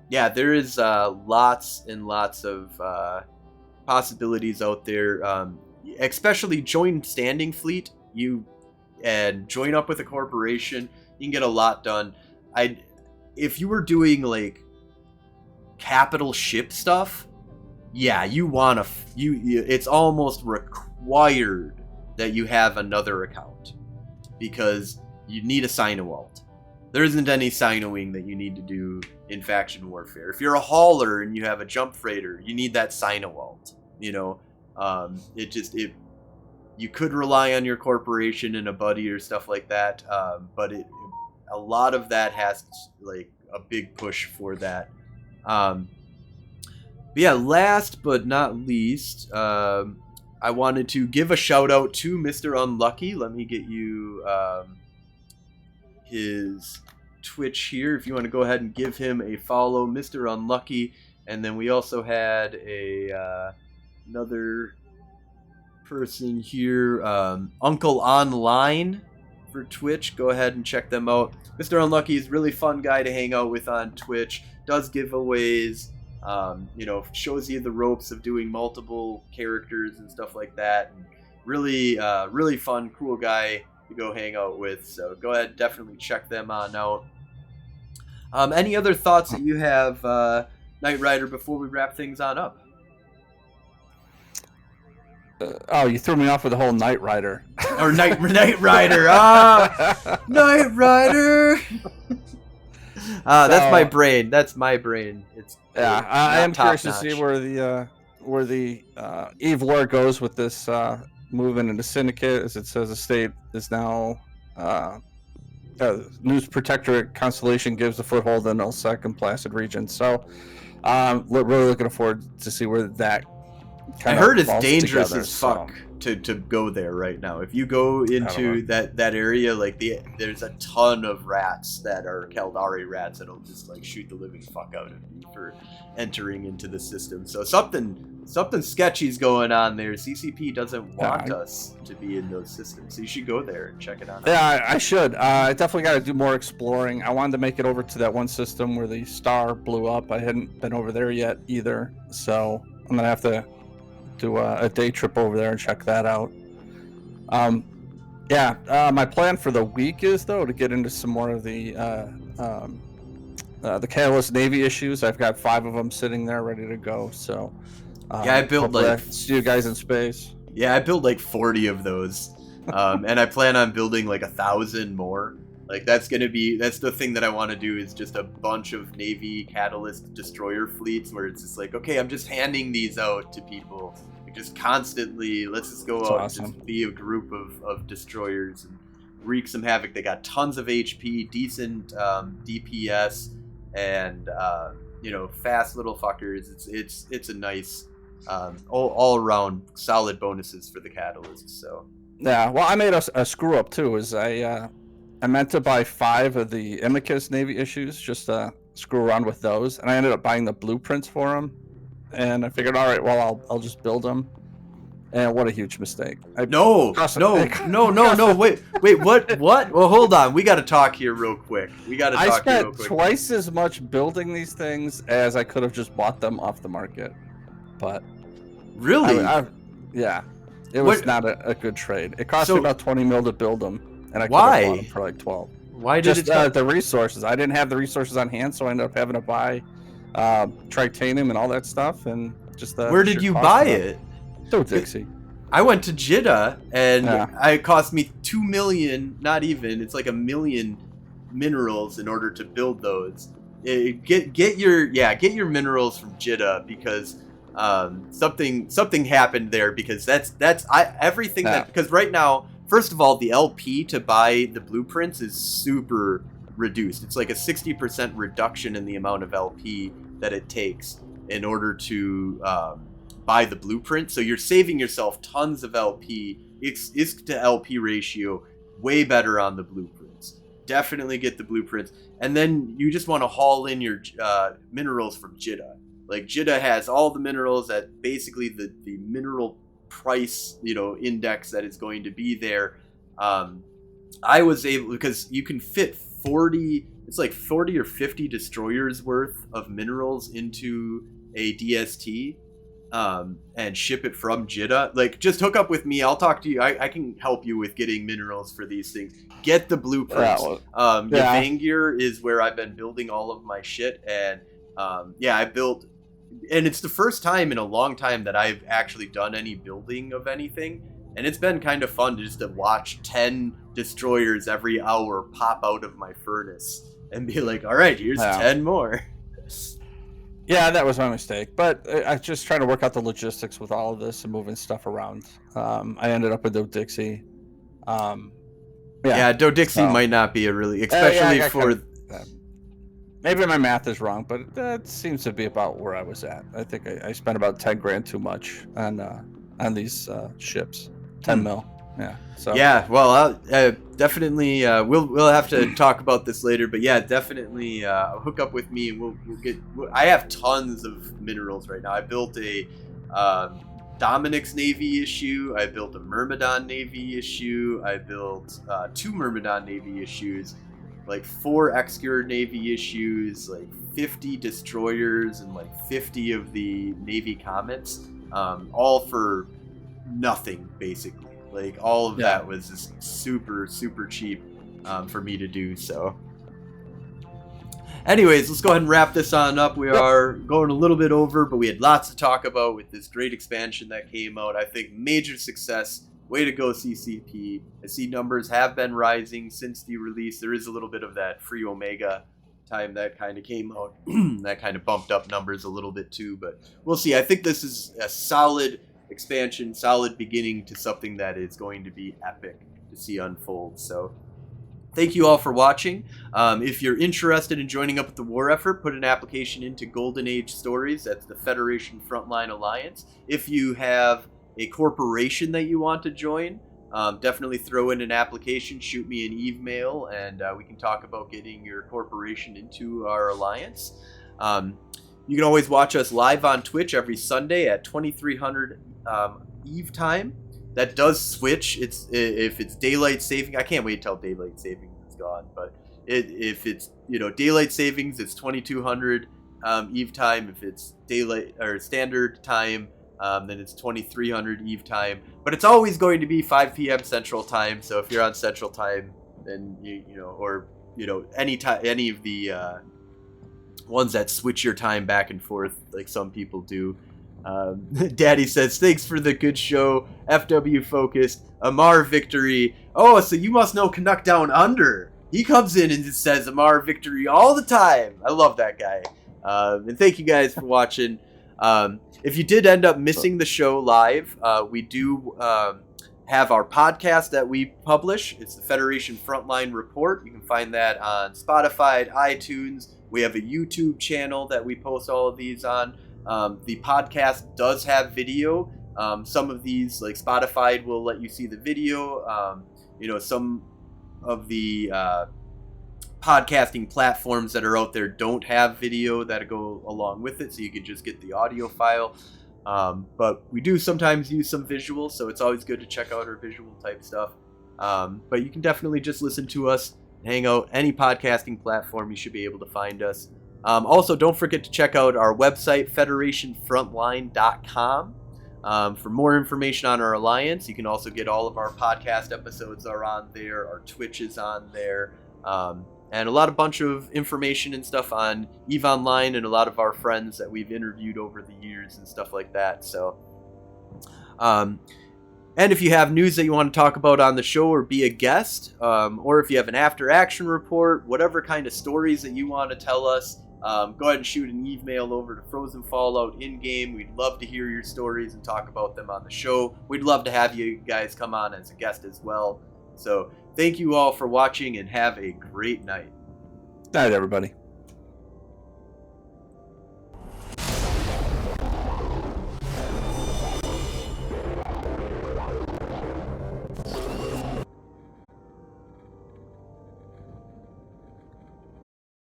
Yeah, there is lots and lots of possibilities out there. Especially join standing fleet, and join up with a corporation. You can get a lot done. If you were doing like capital ship stuff, yeah, you want to. It's almost required that you have another account, because you need a Sinowalt. There isn't any Sinoing that you need to do in faction warfare. If you're a hauler and you have a jump freighter, you need that Sinowalt. You know, you could rely on your corporation and a buddy or stuff like that, but a lot of that has like a big push for that. But yeah, last but not least, I wanted to give a shout out to Mr. Unlucky. Let me get you his Twitch here if you want to go ahead and give him a follow, Mr. Unlucky. And then we also had another person here, Uncle Online for Twitch. Go ahead and check them out. Mr. Unlucky is a really fun guy to hang out with on Twitch. Does giveaways. Shows you the ropes of doing multiple characters and stuff like that. And really, really fun, cool guy to go hang out with. So go ahead, definitely check them on out. Any other thoughts that you have, Knight Rider, before we wrap things on up? You threw me off with the whole Knight Rider. Or Knight Rider. Knight Rider. That's my brain. That's my brain. I am curious to see where the Eve Lore goes with this movement into Syndicate. As it says, the state is now News Protectorate Constellation gives a foothold in Nullsec and Placid region. So, really looking forward to see where that. I heard it's dangerous as fuck to go there right now. If you go into that area, like there's a ton of rats that are Caldari rats that'll just like shoot the living fuck out of you for entering into the system. So something sketchy's going on there. CCP doesn't want us to be in those systems, so you should go there and check it out. Yeah, I should. I definitely got to do more exploring. I wanted to make it over to that one system where the star blew up. I hadn't been over there yet either, so I'm gonna have to do a day trip over there and check that out. My plan for the week is though to get into some more of the Catalyst Navy issues. I've got 5 of them sitting there ready to go. So I built see you guys in space. Yeah, I built like 40 of those, and I plan on building like 1,000 more. Like that's the thing that I want to do, is just a bunch of Navy Catalyst destroyer fleets where it's just like, okay, I'm just handing these out to people. Just constantly, let's just go out and just be a group of destroyers and wreak some havoc. They got tons of HP, decent DPS, and fast little fuckers. It's a nice all around solid bonuses for the Catalyst. So yeah, well, I made a screw up too. Is I meant to buy 5 of the Imicus Navy issues just to screw around with those, and I ended up buying the blueprints for them. And I figured, all right, well, I'll just build them. And what a huge mistake! No, wait, what? Well, hold on, we got to talk here real quick. I spent twice as much building these things as I could have just bought them off the market. But really, it was not a good trade. It cost me about 20 mil to build them, and I could have bought them for like 12. Why did the resources? I didn't have the resources on hand, so I ended up having to buy Tritanium and all that stuff, and just where did you buy it? So Dixie. I went to Jeddah, and it cost me 2 million, not even. It's like 1 million minerals in order to build those. Get your minerals from Jeddah, because something happened there, because everything that, because right now, first of all, the LP to buy the blueprints is super reduced. It's like a 60% reduction in the amount of LP that it takes in order to buy the blueprint. So you're saving yourself tons of LP. ISK to LP ratio way better on the blueprints. Definitely get the blueprints. And then you just want to haul in your minerals from Jeddah. Like Jeddah has all the minerals at basically the mineral price, index that is going to be there. I was able, because you can fit 40, it's like 40 or 50 destroyers worth of minerals into a DST, and ship it from Jitta. Like, just hook up with me. I'll talk to you. I can help you with getting minerals for these things. Get the blueprints. Yvaingir is where I've been building all of my shit, and I built, and it's the first time in a long time that I've actually done any building of anything, and it's been kind of fun just to watch 10 destroyers every hour pop out of my furnace and be like, all right, here's 10 more. Yeah, that was my mistake, but I just trying to work out the logistics with all of this and moving stuff around. I ended up with Dodixie. Dodixie might not be a really, especially for... Maybe my math is wrong, but that seems to be about where I was at. I think I spent about 10 grand too much on these ships. 10 mil. Yeah. So. Yeah. Well, definitely. We'll have to talk about this later, but yeah, definitely hook up with me and we'll get. I have tons of minerals right now. I built a Dominic's Navy issue. I built a Myrmidon Navy issue. I built 2 Myrmidon Navy issues, like 4 Executor Navy issues, like 50 destroyers, and like 50 of the Navy Comets, all for nothing, basically. Like, all of that was just super, super cheap for me to do. So anyways, let's go ahead and wrap this on up. We are going a little bit over, but we had lots to talk about with this great expansion that came out. I think major success. Way to go, CCP. I see numbers have been rising since the release. There is a little bit of that free Omega time that kind of came out. That kind of bumped up numbers a little bit too, but we'll see. I think this is a solid expansion, solid beginning to something that is going to be epic to see unfold. So thank you all for watching. If you're interested in joining up with the war effort, put an application into Golden Age Stories. That's the Federation Frontline Alliance. If you have a corporation that you want to join, definitely throw in an application, shoot me an email, and we can talk about getting your corporation into our alliance. You can always watch us live on Twitch every Sunday at 2300 Eve time. That does switch. If it's daylight saving, I can't wait till daylight savings is gone. But if it's daylight savings, it's 2200 Eve time. If it's daylight or standard time, then it's 2300 Eve time. But it's always going to be 5 p.m. Central time. So if you're on Central time, then any of the ones that switch your time back and forth, like some people do. Daddy says, thanks for the good show. FW focused. Amar victory. Oh, so you must know Canuck Down Under. He comes in and just says Amar victory all the time. I love that guy. And thank you guys for watching. If you did end up missing the show live, we do have our podcast that we publish. It's the Federation Frontline Report. You can find that on Spotify, iTunes. We have a YouTube channel that we post all of these on. The podcast does have video. Some of these, like Spotify, will let you see the video. Some of the podcasting platforms that are out there don't have video that go along with it, so you can just get the audio file. But we do sometimes use some visuals, so it's always good to check out our visual type stuff. But you can definitely just listen to us, hang out, any podcasting platform, you should be able to find us. Also, don't forget to check out our website, federationfrontline.com. For more information on our alliance. You can also get all of our podcast episodes are on there, our Twitch is on there, and a bunch of information and stuff on EVE Online and a lot of our friends that we've interviewed over the years and stuff like that. So, and if you have news that you want to talk about on the show or be a guest, or if you have an after action report, whatever kind of stories that you want to tell us, go ahead and shoot an email over to Frozen Fallout in-game. We'd love to hear your stories and talk about them on the show. We'd love to have you guys come on as a guest as well. So thank you all for watching and have a great night. Night, everybody.